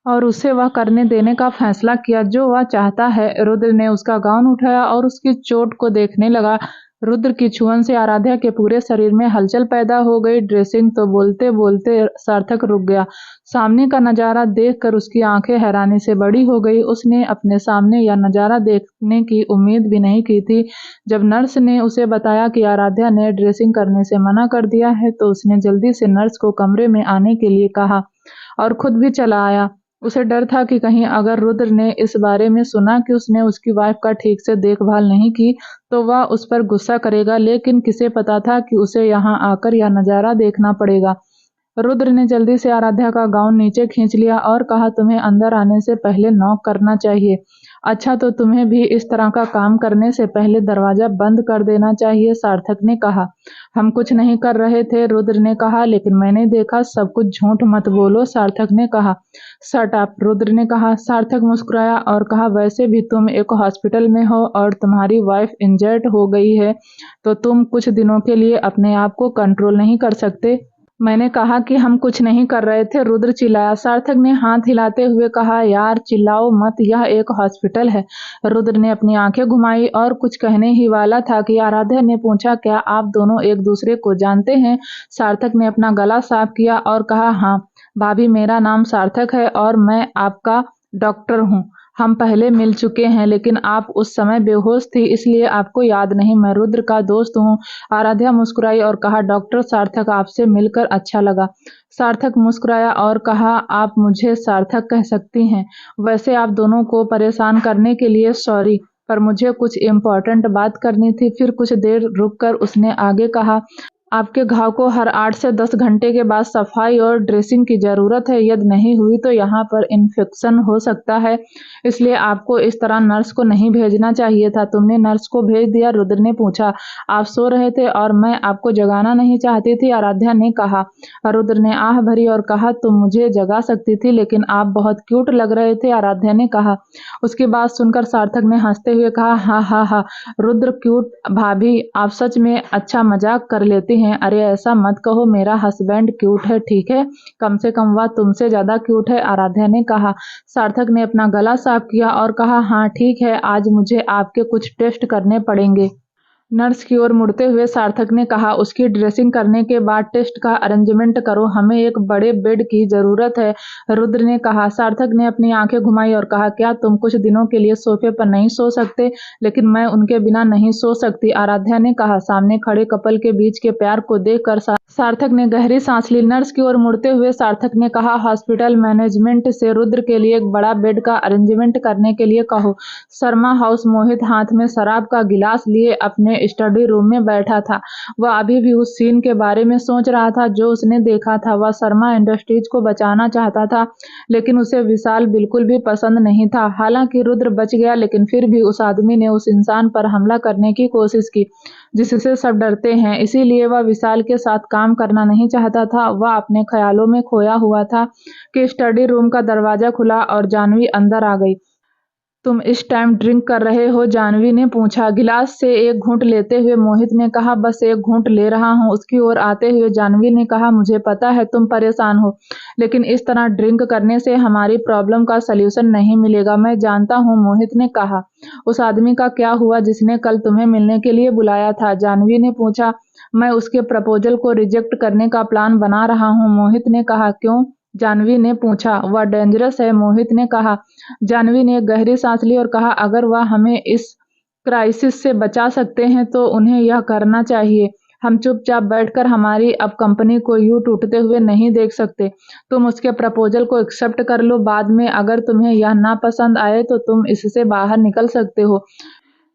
और उसे वह करने देने का फैसला किया जो वह चाहता है। रुद्र ने उसका गाउन उठाया और उसकी चोट को देखने लगा। रुद्र की छुअन से आराध्या के पूरे शरीर में हलचल पैदा हो गई। ड्रेसिंग तो बोलते बोलते सार्थक रुक गया। सामने का नजारा देखकर उसकी आंखें हैरानी से बड़ी हो गई। उसने अपने सामने यह नजारा देखने की उम्मीद भी नहीं की थी। जब नर्स ने उसे बताया कि आराध्या ने ड्रेसिंग करने से मना कर दिया है तो उसने जल्दी से नर्स को कमरे में आने के लिए कहा और खुद भी चला आया। उसे डर था कि कहीं अगर रुद्र ने इस बारे में सुना कि उसने उसकी वाइफ का ठीक से देखभाल नहीं की तो वह उस पर गुस्सा करेगा, लेकिन किसे पता था कि उसे यहाँ आकर यह नजारा देखना पड़ेगा। रुद्र ने जल्दी से आराध्या का गाउन नीचे खींच लिया और कहा, तुम्हें अंदर आने से पहले नॉक करना चाहिए। अच्छा तो तुम्हें भी इस तरह का काम करने से पहले दरवाजा बंद कर देना चाहिए, सार्थक ने कहा। हम कुछ नहीं कर रहे थे, रुद्र ने कहा, लेकिन मैंने देखा। सब कुछ झूठ मत बोलो, सार्थक ने कहा। शट अप, रुद्र ने कहा। सार्थक मुस्कुराया और कहा, वैसे भी तुम एक हॉस्पिटल में हो और तुम्हारी वाइफ इंजर्ड हो गई है तो तुम कुछ दिनों के लिए अपने आप को कंट्रोल नहीं कर सकते। मैंने कहा कि हम कुछ नहीं कर रहे थे, रुद्र चिल्लाया। सार्थक ने हाथ हिलाते हुए कहा, यार चिल्लाओ मत, यह एक हॉस्पिटल है। रुद्र ने अपनी आंखें घुमाई और कुछ कहने ही वाला था कि आराध्या ने पूछा, क्या आप दोनों एक दूसरे को जानते हैं? सार्थक ने अपना गला साफ किया और कहा, हाँ भाभी, मेरा नाम सार्थक है और मैं आपका डॉक्टर हूँ। हम पहले मिल चुके हैं, लेकिन आप उस समय बेहोश थी इसलिए आपको याद नहीं। मैं रुद्र का दोस्त हूँ। आराध्या मुस्कुराई और कहा, डॉक्टर सार्थक, आपसे मिलकर अच्छा लगा। सार्थक मुस्कुराया और कहा, आप मुझे सार्थक कह सकती हैं। वैसे आप दोनों को परेशान करने के लिए सॉरी, पर मुझे कुछ इम्पोर्टेंट बात करनी थी। फिर कुछ देर रुककर उसने आगे कहा, आपके घाव को हर 8 से 10 घंटे के बाद सफाई और ड्रेसिंग की जरूरत है। यदि नहीं हुई तो यहाँ पर इन्फेक्शन हो सकता है, इसलिए आपको इस तरह नर्स को नहीं भेजना चाहिए था। तुमने नर्स को भेज दिया? रुद्र ने पूछा। आप सो रहे थे और मैं आपको जगाना नहीं चाहती थी, आराध्या ने कहा। रुद्र ने आह भरी और कहा, तुम मुझे जगा सकती थी, लेकिन आप बहुत क्यूट लग रहे थे, आराध्या ने कहा। उसकी बात सुनकर सार्थक ने हंसते हुए कहा, हा हा हा, रुद्र क्यूट? भाभी आप सच में अच्छा मजाक कर लेती हैं। अरे ऐसा मत कहो, मेरा हस्बैंड क्यूट है, ठीक है, कम से कम वह तुमसे ज्यादा क्यूट है, आराध्या ने कहा। सार्थक ने अपना गला साफ किया और कहा, हाँ ठीक है, आज मुझे आपके कुछ टेस्ट करने पड़ेंगे। नर्स की ओर मुड़ते हुए सार्थक ने कहा, उसकी ड्रेसिंग करने के बाद टेस्ट का अरेंजमेंट करो, हमें एक बड़े बेड की जरूरत है, रुद्र ने कहा। सार्थक ने अपनी आंखें घुमाई और कहा, क्या तुम कुछ दिनों के लिए सोफे पर नहीं सो सकते? लेकिन मैं उनके बिना नहीं सो सकती, आराध्या ने कहा। सामने खड़े कपल के बीच के प्यार को देखकर सार्थक ने गहरी सांस ली। नर्स की ओर मुड़ते हुए सार्थक ने कहा, हॉस्पिटल मैनेजमेंट से रुद्र के लिए एक बड़ा बेड का अरेंजमेंट करने के लिए कहो। शर्मा हाउस मोहित हाथ में शराब का गिलास लिए अपने स्टडी रूम में बैठा था। वह अभी भी उस सीन के बारे में सोच रहा था जो उसने देखा था। वह शर्मा इंडस्ट्रीज को बचाना चाहता था, लेकिन उसे विशाल बिल्कुल भी पसंद नहीं था। हालांकि रुद्र बच गया, लेकिन फिर भी उस आदमी ने उस इंसान पर हमला करने की कोशिश की जिससे सब डरते हैं। इसीलिए वह विशाल के साथ काम करना नहीं चाहता था। वह अपने ख्यालों में खोया हुआ था कि स्टडी रूम का दरवाजा खुला और जानवी अंदर आ गई। तुम इस टाइम ड्रिंक कर रहे हो? जानवी ने पूछा। गिलास से एक घूंट लेते हुए मोहित ने कहा, बस एक घूंट ले रहा हूँ। उसकी ओर आते हुए जानवी ने कहा, मुझे पता है तुम परेशान हो, लेकिन इस तरह ड्रिंक करने से हमारी प्रॉब्लम का सल्यूशन नहीं मिलेगा। मैं जानता हूँ, मोहित ने कहा। उस आदमी का क्या हुआ जिसने कल तुम्हें मिलने के लिए बुलाया था? जानवी ने पूछा। मैं उसके प्रपोजल को रिजेक्ट करने का प्लान बना रहा हूँ, मोहित ने कहा। क्यों? जानवी ने पूछा। वह डेंजरस है, मोहित ने कहा। जानवी ने एक गहरी सांस ली और कहा, अगर वह हमें इस क्राइसिस से बचा सकते हैं तो उन्हें यह करना चाहिए। हम चुपचाप बैठकर हमारी अब कंपनी को यूं टूटते हुए नहीं देख सकते। तुम उसके प्रपोजल को एक्सेप्ट कर लो, बाद में अगर तुम्हें यह ना पसंद आए तो तुम इससे बाहर निकल सकते हो।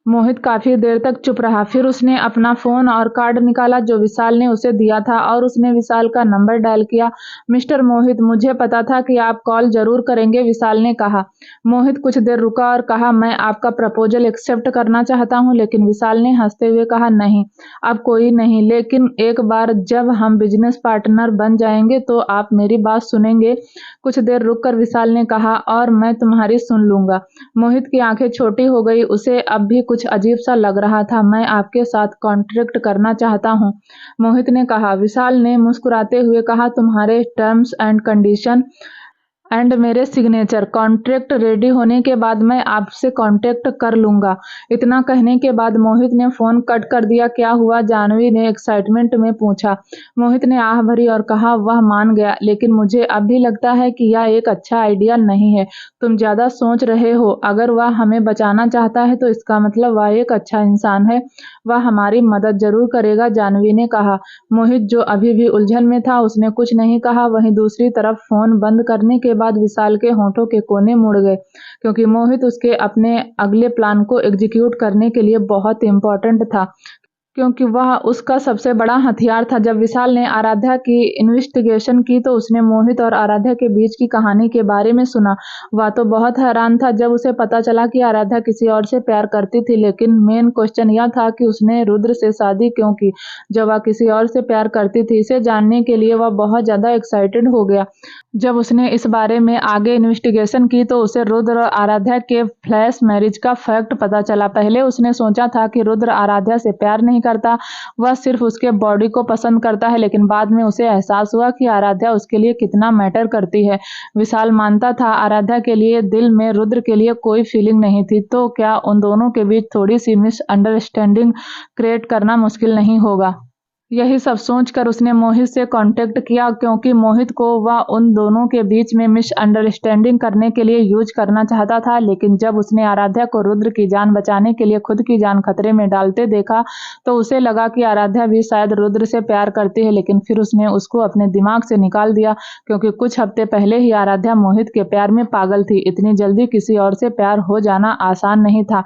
मोहित काफी देर तक चुप रहा। फिर उसने अपना फोन और कार्ड निकाला जो विशाल ने उसे दिया था और उसने विशाल का नंबर डायल किया। मिस्टर मोहित, मुझे पता था कि आप कॉल जरूर करेंगे, विशाल ने कहा। मोहित कुछ देर रुका और कहा, मैं आपका प्रपोजल एक्सेप्ट करना चाहता हूं। लेकिन विशाल ने हंसते हुए कहा, नहीं, अब कोई नहीं, लेकिन एक बार जब हम बिजनेस पार्टनर बन जाएंगे तो आप मेरी बात सुनेंगे। कुछ देर रुककर विशाल ने कहा, और मैं तुम्हारी सुन लूंगा। मोहित की आंखें छोटी हो गई। उसे अब भी कुछ अजीब सा लग रहा था। मैं आपके साथ कॉन्ट्रैक्ट करना चाहता हूँ, मोहित ने कहा। विशाल ने मुस्कुराते हुए कहा, तुम्हारे टर्म्स एंड कंडीशन एंड मेरे सिग्नेचर। कॉन्ट्रैक्ट रेडी होने के बाद मैं आपसे कॉन्टैक्ट कर लूंगा। इतना कहने के बाद मोहित ने फोन कट कर दिया। क्या हुआ, जानवी ने एक्साइटमेंट में पूछा। मोहित ने आह भरी और कहा, वह मान गया, लेकिन मुझे अब भी लगता है कि यह एक अच्छा आइडिया नहीं है। तुम ज्यादा सोच रहे हो। अगर वह हमें बचाना चाहता है तो इसका मतलब वह एक अच्छा इंसान है। वह हमारी मदद जरूर करेगा, जानवी ने कहा। मोहित, जो अभी भी उलझन में था, उसने कुछ नहीं कहा। वहीं दूसरी तरफ फोन बंद करने के बाद विशाल के होंठों के कोने मुड़ गए, क्योंकि मोहित उसके अपने अगले प्लान को एग्जीक्यूट करने के लिए बहुत इंपॉर्टेंट था, क्योंकि वह उसका सबसे बड़ा हथियार था। जब विशाल ने आराध्या की इन्वेस्टिगेशन की तो उसने मोहित और आराध्या के बीच की कहानी के बारे में सुना। वह तो बहुत हैरान था जब उसे पता चला कि आराध्या किसी और से प्यार करती थी, लेकिन मेन क्वेश्चन यह था कि उसने रुद्र से शादी क्यों की जब वह किसी और से प्यार करती थी। इसे जानने के लिए वह बहुत ज्यादा एक्साइटेड हो गया। जब उसने इस बारे में आगे इन्वेस्टिगेशन की तो उसे रुद्र और आराध्या के फ्लैश मैरिज का फैक्ट पता चला। पहले उसने सोचा था कि रुद्र आराध्या से प्यार नहीं करता, वह सिर्फ उसके बॉडी को पसंद करता है, लेकिन बाद में उसे एहसास हुआ कि आराध्या उसके लिए कितना मैटर करती है। विशाल मानता था आराध्या के लिए दिल में रुद्र के लिए कोई फीलिंग नहीं थी, तो क्या उन दोनों के बीच थोड़ी सी मिसअंडरस्टैंडिंग क्रिएट करना मुश्किल नहीं होगा। यही सब सोचकर उसने मोहित से कांटेक्ट किया, क्योंकि मोहित को वह उन दोनों के बीच में मिसअंडरस्टैंडिंग करने के लिए यूज करना चाहता था। लेकिन जब उसने आराध्या को रुद्र की जान बचाने के लिए खुद की जान खतरे में डालते देखा तो उसे लगा कि आराध्या भी शायद रुद्र से प्यार करती है। लेकिन फिर उसने उसको अपने दिमाग से निकाल दिया, क्योंकि कुछ हफ्ते पहले ही आराध्या मोहित के प्यार में पागल थी। इतनी जल्दी किसी और से प्यार हो जाना आसान नहीं था।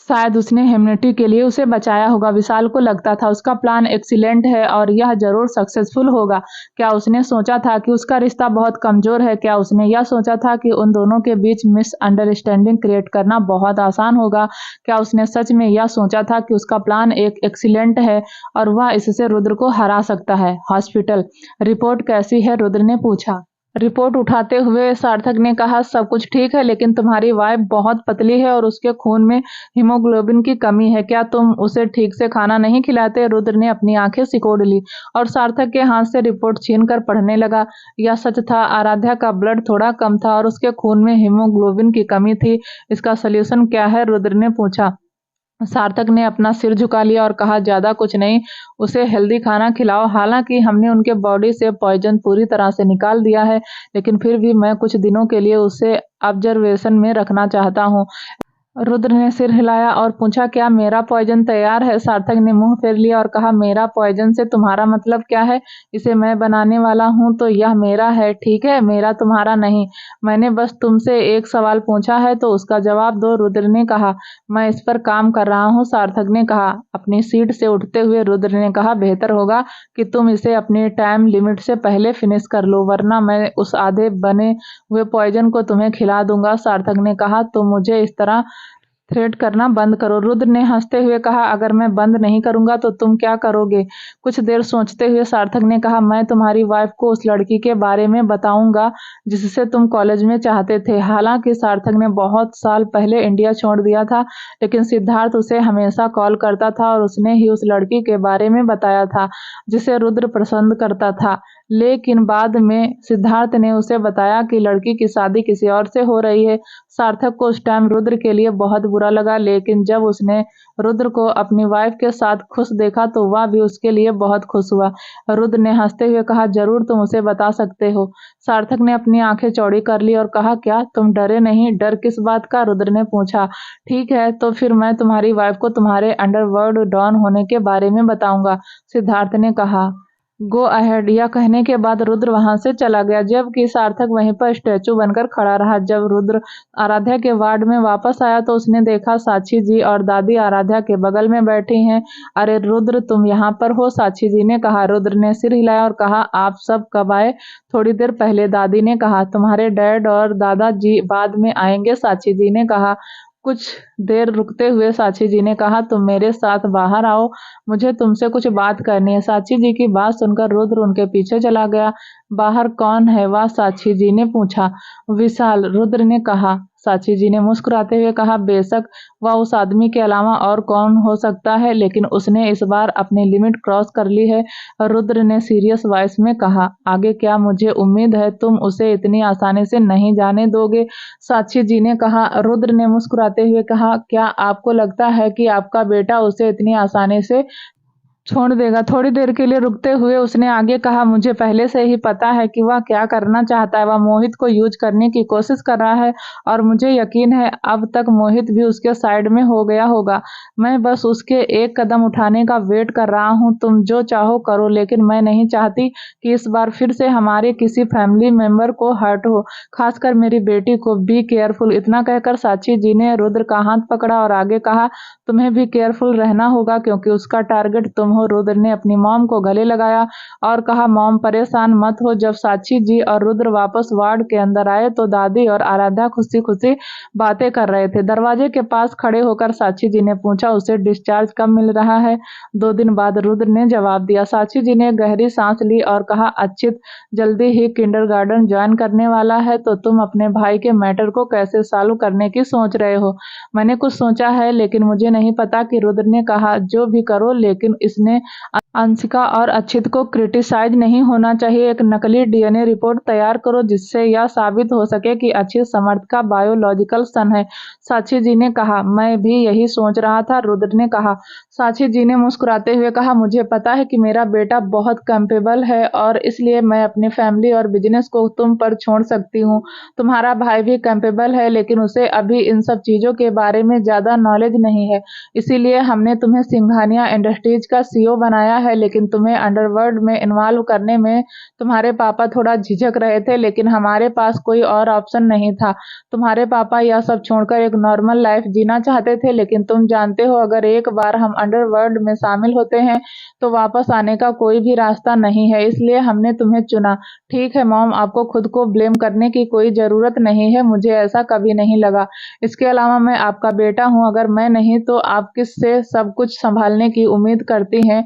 शायद उसने हेमनेटी के लिए उसे बचाया होगा। विशाल को लगता था उसका प्लान एक्सीलेंट है और यह जरूर सक्सेसफुल होगा। क्या उसने सोचा था कि उसका रिश्ता बहुत कमजोर है? क्या उसने यह सोचा था कि उन दोनों के बीच मिसअंडरस्टैंडिंग क्रिएट करना बहुत आसान होगा? क्या उसने सच में यह सोचा था कि उसका प्लान एक एक्सीलेंट है और वह इससे रुद्र को हरा सकता है? हॉस्पिटल रिपोर्ट कैसी है, रुद्र ने पूछा। रिपोर्ट उठाते हुए सार्थक ने कहा, सब कुछ ठीक है, लेकिन तुम्हारी वाइफ बहुत पतली है और उसके खून में हीमोग्लोबिन की कमी है। क्या तुम उसे ठीक से खाना नहीं खिलाते? रुद्र ने अपनी आंखें सिकोड़ ली और सार्थक के हाथ से रिपोर्ट छीनकर पढ़ने लगा। यह सच था, आराध्या का ब्लड थोड़ा कम था और उसके खून में हीमोग्लोबिन की कमी थी। इसका सलूशन क्या है, रुद्र ने पूछा। सार्थक ने अपना सिर झुका लिया और कहा, ज्यादा कुछ नहीं, उसे हेल्दी खाना खिलाओ। हालांकि हमने उनके बॉडी से पॉइजन पूरी तरह से निकाल दिया है, लेकिन फिर भी मैं कुछ दिनों के लिए उसे ऑब्जर्वेशन में रखना चाहता हूँ। रुद्र ने सिर हिलाया और पूछा, क्या मेरा पॉइजन तैयार है? सार्थक ने मुंह फेर लिया और कहा, मेरा पॉइजन से तुम्हारा मतलब क्या है? इसे मैं बनाने वाला हूं तो यह मेरा है, ठीक है, मेरा तुम्हारा नहीं। मैंने बस तुमसे एक सवाल पूछा है तो उसका जवाब दो, रुद्र ने कहा। मैं इस पर काम कर रहा हूं, सार्थक ने कहा। अपनी सीट से उठते हुए रुद्र ने कहा, बेहतर होगा कि तुम इसे अपनी टाइम लिमिट से पहले फिनिश कर लो, वरना मैं उस आधे बने हुए पॉइजन को तुम्हें खिला दूंगा। सार्थक ने कहा, तो मुझे इस तरह थ्रेट करना बंद करो, रुद्र ने हंसते हुए कहा। अगर मैं बंद नहीं करूंगा तो तुम क्या करोगे? कुछ देर सोचते हुए सार्थक ने कहा, मैं तुम्हारी वाइफ को उस लड़की के बारे में बताऊंगा जिससे तुम कॉलेज में चाहते थे। हालांकि सार्थक ने बहुत साल पहले इंडिया छोड़ दिया था, लेकिन सिद्धार्थ उसे हमेशा कॉल करता था और उसने ही उस लड़की के बारे में बताया था जिसे रुद्र पसंद करता था। लेकिन बाद में सिद्धार्थ ने उसे बताया कि लड़की की शादी किसी और से हो रही है। सार्थक को उस टाइम रुद्र के लिए बहुत बुरा लगा, लेकिन जब उसने रुद्र को अपनी वाइफ के साथ खुश देखा तो वह भी उसके लिए बहुत खुश हुआ। रुद्र ने हंसते हुए कहा, जरूर तुम उसे बता सकते हो। सार्थक ने अपनी आंखें चौड़ी कर ली और कहा, क्या तुम डरे नहीं? डर किस बात का? रुद्र ने पूछा। ठीक है, तो फिर मैं तुम्हारी वाइफ को तुम्हारे अंडरवर्ल्ड डॉन होने के बारे में बताऊंगा, सिद्धार्थ ने कहा। Go ahead. यह कहने के बाद रुद्र वहां से चला गया, जबकि सार्थक वहीं पर स्टैचू बनकर खड़ा रहा। जब रुद्र आराध्या के वार्ड में वापस आया तो उसने देखा साक्षी जी और दादी आराध्या के बगल में बैठी हैं। अरे रुद्र, तुम यहाँ पर हो? साक्षी जी ने कहा। रुद्र ने सिर हिलाया और कहा, आप सब कब आए? थोड़ी देर पहले, दादी ने कहा। तुम्हारे डैड और दादाजी बाद में आएंगे, साक्षी जी ने कहा। कुछ देर रुकते हुए साक्षी जी ने कहा, तुम मेरे साथ बाहर आओ, मुझे तुमसे कुछ बात करनी है। साक्षी जी की बात सुनकर रुद्र उनके पीछे चला गया। बाहर कौन है वह? साक्षी जी ने पूछा। विशाल, रुद्र ने कहा। साक्षी जी ने मुस्कुराते हुए कहा, बेशक वह उस आदमी के अलावा और कौन हो सकता है, लेकिन उसने इस बार अपनी लिमिट क्रॉस कर ली है। रुद्र ने सीरियस वॉइस में कहा, आगे क्या? मुझे उम्मीद है तुम उसे इतनी आसानी से नहीं जाने दोगे, साक्षी जी ने कहा। रुद्र ने मुस्कुराते हुए कहा, क्या आपको लगता है कि आपका बेटा उसे इतनी आसानी से छोड़ देगा? थोड़ी देर के लिए रुकते हुए उसने आगे कहा, मुझे पहले से ही पता है कि वह क्या करना चाहता है। वह मोहित को यूज करने की कोशिश कर रहा है और मुझे यकीन है अब तक मोहित भी उसके साइड में हो गया होगा। मैं बस उसके एक कदम उठाने का वेट कर रहा हूँ। तुम जो चाहो करो, लेकिन मैं नहीं चाहती कि इस बार फिर से हमारे किसी फैमिली मेंबर को हर्ट हो, खासकर मेरी बेटी को। Be careful. इतना कहकर साक्षी जी ने रुद्र का हाथ पकड़ा और आगे कहा, तुम्हें भी केयरफुल रहना होगा क्योंकि उसका टारगेट तुम हो। रुद्र ने अपनी मॉम को गले लगाया और कहा, मॉम परेशान मत हो। जब साक्षी जी और रुद्र वापस वार्ड के अंदर आए तो दादी और आराध्या खुशी खुशी बातें कर रहे थे। दरवाजे के पास खड़े होकर साक्षी जी ने पूछा, उसे डिस्चार्ज कब मिल रहा है? 2 दिन बाद, रुद्र ने जवाब दिया। साक्षी जी ने गहरी सांस ली और कहा, अच्छित जल्दी ही किंडरगार्टन ज्वाइन करने वाला है, तो तुम अपने भाई के मैटर को कैसे सॉल्व करने की सोच रहे हो? मैंने कुछ सोचा है, लेकिन मुझे नहीं पता कि। रुद्र ने कहा, जो भी करो, लेकिन इसने अंशिका और अक्षित को क्रिटिसाइज नहीं होना चाहिए। एक नकली डीएनए रिपोर्ट तैयार करो जिससे यह साबित हो सके कि अक्षित समर्थ का बायोलॉजिकल सन है, साक्षी जी ने कहा। मैं भी यही सोच रहा था, रुद्र ने कहा। साक्षी जी ने मुस्कुराते हुए कहा, मुझे पता है कि मेरा बेटा बहुत कैपेबल है और इसलिए मैं अपनी फैमिली और बिजनेस को तुम पर छोड़ सकती हूँ। तुम्हारा भाई भी कैपेबल है, लेकिन उसे अभी इन सब चीजों के बारे में ज्यादा नॉलेज नहीं है, इसीलिए हमने तुम्हें सिंघानिया इंडस्ट्रीज का सीईओ बनाया है। लेकिन तुम्हें अंडरवर्ल्ड में इन्वॉल्व करने में तुम्हारे पापा थोड़ा झिझक रहे थे, लेकिन हमारे पास कोई और ऑप्शन नहीं था। तुम्हारे पापा यह सब छोड़कर एक नॉर्मल लाइफ जीना चाहते थे, लेकिन तुम जानते हो अगर एक बार हम अंडरवर्ल्ड में शामिल होते हैं तो वापस आने का कोई भी रास्ता नहीं है, इसलिए हमने तुम्हें चुना। ठीक है मॉम, आपको खुद को ब्लेम करने की कोई जरूरत नहीं है, मुझे ऐसा कभी नहीं लगा। इसके अलावा मैं आपका बेटा हूँ, अगर मैं नहीं तो आप किससे सब कुछ संभालने की उम्मीद करती हैं?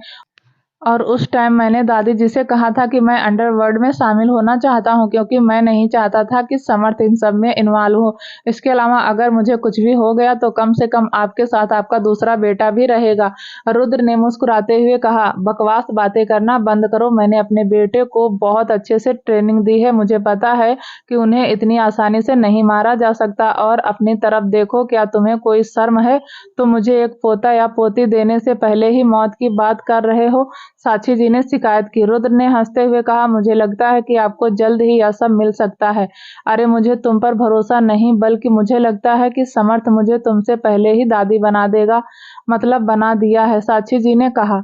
और उस टाइम मैंने दादी जी से कहा था कि मैं अंडरवर्ल्ड में शामिल होना चाहता हूं, क्योंकि मैं नहीं चाहता था कि समर्थ इन सब में इन्वॉल्व हो। इसके अलावा अगर मुझे कुछ भी हो गया तो कम से कम आपके साथ आपका दूसरा बेटा भी रहेगा। रुद्र ने मुस्कुराते हुए कहा, बकवास बातें करना बंद करो। मैंने अपने बेटे को बहुत अच्छे से ट्रेनिंग दी है, मुझे पता है कि उन्हें इतनी आसानी से नहीं मारा जा सकता। और अपनी तरफ देखो, क्या तुम्हें कोई शर्म है? तुम मुझे एक पोता या पोती देने से पहले ही मौत की बात कर रहे हो, साक्षी जी ने शिकायत की। रुद्र ने हंसते हुए कहा, मुझे लगता है कि आपको जल्द ही यह सब मिल सकता है। अरे मुझे तुम पर भरोसा नहीं, बल्कि मुझे लगता है कि समर्थ मुझे तुमसे पहले ही दादी बना देगा, मतलब बना दिया है, साक्षी जी ने कहा।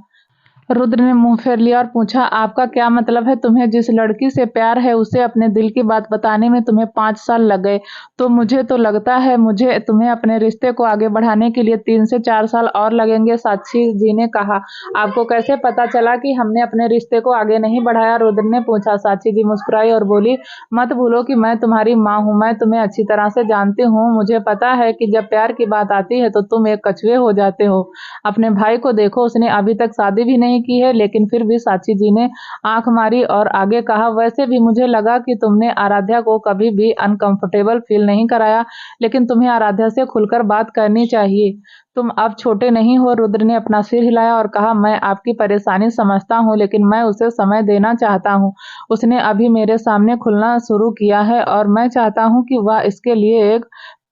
रुद्र ने मुंह फेर लिया और पूछा, आपका क्या मतलब है? तुम्हें जिस लड़की से प्यार है उसे अपने दिल की बात बताने में तुम्हें 5 साल लग गए, तो मुझे तो लगता है मुझे तुम्हें अपने रिश्ते को आगे बढ़ाने के लिए 3 से 4 साल और लगेंगे, साक्षी जी ने कहा। आपको कैसे पता चला कि हमने अपने रिश्ते को आगे नहीं बढ़ाया? रुद्र ने पूछा। साक्षी जी मुस्कुराई और बोली, मत भूलो कि मैं तुम्हारी माँ हूँ, मैं तुम्हें अच्छी तरह से जानती हूँ। मुझे पता है कि जब प्यार की बात आती है तो तुम एक कछुए हो जाते हो। अपने भाई को देखो, उसने अभी तक शादी भी नहीं नहीं की है, लेकिन फिर भी साक्षी जी ने आंख मारी और आगे कहा, वैसे भी मुझे लगा कि तुमने आराध्या को कभी भी अनकंफर्टेबल फील नहीं कराया, लेकिन तुम्हें आराध्या से खुलकर बात करनी चाहिए। तुम अब छोटे नहीं हो। रुद्र ने अपना सिर हिलाया और कहा, मैं आपकी परेशानी समझता हूँ, लेकिन मैं उसे समय देना चाहता हूँ। उसने अभी मेरे सामने खुलना शुरू किया है और मैं चाहता हूँ कि वह इसके लिए एक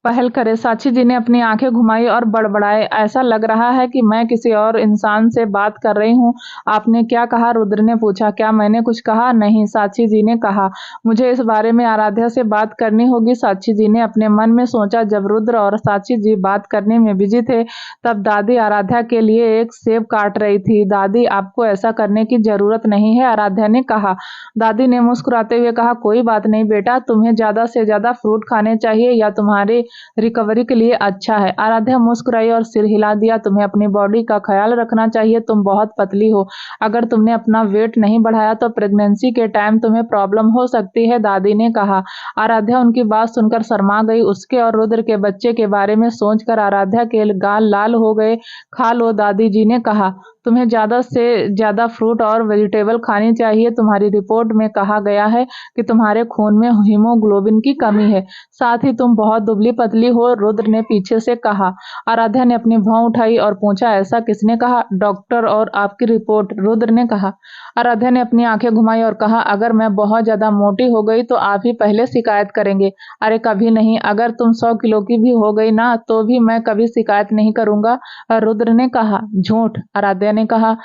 पहल करे। साक्षी जी ने अपनी आंखें घुमाई और बड़बड़ाए, ऐसा लग रहा है कि मैं किसी और इंसान से बात कर रही हूँ। आपने क्या कहा? रुद्र ने पूछा। क्या मैंने कुछ कहा? नहीं, साक्षी जी ने कहा, मुझे इस बारे में आराध्या से बात करनी होगी। साक्षी जी ने अपने मन में सोचा। जब रुद्र और साक्षी जी बात करने में बिजी थे, तब दादी आराध्या के लिए एक सेब काट रही थी। दादी, आपको ऐसा करने की जरूरत नहीं है, आराध्या ने कहा। दादी ने मुस्कुराते हुए कहा, कोई बात नहीं बेटा, तुम्हें ज्यादा से ज्यादा फ्रूट खाने चाहिए, या तुम्हारे रिकवरी के लिए अच्छा है। आराध्या मुस्कुराई और सिर हिला दिया। तुम्हें अपनी बॉडी का ख्याल रखना चाहिए, तुम बहुत पतली हो। अगर तुमने अपना वेट नहीं बढ़ाया तो प्रेगनेंसी के टाइम तुम्हें प्रॉब्लम हो सकती है, दादी ने कहा। आराध्या उनकी बात सुनकर शर्मा गई। उसके और रुद्र के बच्चे के बारे में सोचकर आराध्या के गाल लाल हो गए। खा लो, दादी जी ने कहा। तुम्हें ज्यादा से ज्यादा फ्रूट और वेजिटेबल खानी चाहिए। तुम्हारी रिपोर्ट में कहा गया है कि तुम्हारे खून में हीमोग्लोबिन की कमी है, साथ ही तुम बहुत दुबली पतली हो, रुद्र ने पीछे से कहा। आराध्या ने अपनी भौं उठाई और पूछा, ऐसा किसने कहा? डॉक्टर और आपकी रिपोर्ट, रुद्र ने कहा। आराध्या ने अपनी आंखें घुमाई और कहा, अगर मैं बहुत ज्यादा मोटी हो गई तो आप ही पहले शिकायत करेंगे। अरे कभी नहीं, अगर तुम 100 किलो की भी हो गई ना, तो भी मैं कभी शिकायत नहीं करूंगा, रुद्र ने कहा। झूठ, आराध्या ने कहा।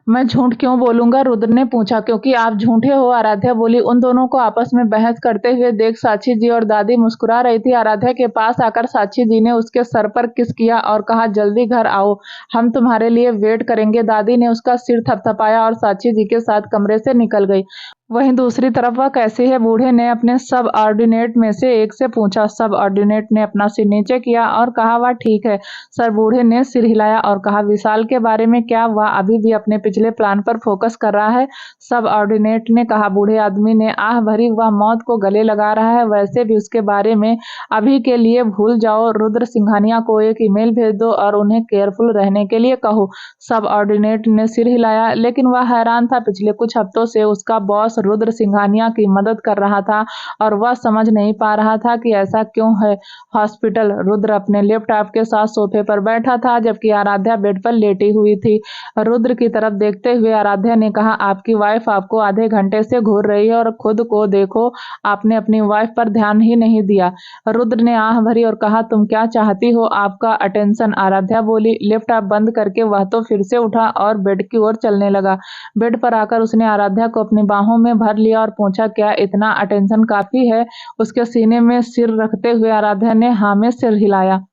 मैं झूठ क्यों बोलूंगा? रुद्र ने पूछा। क्योंकि आप झूठे हो, आराध्या बोली। उन दोनों को आपस में बहस करते हुए देख साक्षी जी और दादी मुस्कुरा रही थी। आराध्या के पास आकर साक्षी जी ने उसके सर पर किस किया और कहा, जल्दी घर आओ, हम तुम्हारे लिए वेट करेंगे। दादी ने उसका सिर थपथपाया और साक्षी जी के साथ कमरे से निकल गई। वहीं दूसरी तरफ, वह कैसी है? बूढ़े ने अपने सब ऑर्डिनेट में से एक से पूछा। सब ऑर्डिनेट ने अपना सिर नीचे किया और कहा, वह ठीक है सर। बूढ़े ने सिर हिलाया और कहा, विशाल के बारे में क्या? वह अभी भी अपने पिछले प्लान पर फोकस कर रहा है, सब ऑर्डिनेट ने कहा। बूढ़े आदमी ने आह भरी, वह मौत को गले लगा रहा है। वैसे भी उसके बारे में अभी के लिए भूल जाओ। रुद्र सिंघानिया को एक ईमेल भेज दो और उन्हें केयरफुल रहने के लिए कहो। सब ऑर्डिनेट ने सिर हिलाया, लेकिन वह हैरान था। पिछले कुछ हफ्तों से उसका बॉस रुद्र सिंघानिया की मदद कर रहा था और वह समझ नहीं पा रहा था कि ऐसा क्यों है। हॉस्पिटल, रुद्र अपने लैपटॉप के साथ सोफे पर बैठा था, जबकि आराध्या बेड पर लेटी हुई थी। रुद्र की तरफ देखते हुए आराध्या ने कहा, आपकी वाइफ आपको आधे घंटे से घूर रही है और खुद को देखो, आपने अपनी वाइफ पर ध्यान ही नहीं दिया। रुद्र ने आह भरी और कहा, तुम क्या चाहती हो? आपका अटेंशन, आराध्या बोली। लैपटॉप बंद करके वह तो फिर से उठा और बेड की ओर चलने लगा। बेड पर आकर उसने आराध्या को अपनी बाहों में भर लिया और पूछा, क्या इतना अटेंशन काफी है? उसके सीने में सिर रखते हुए आराध्या ने हाँ में सिर हिलाया।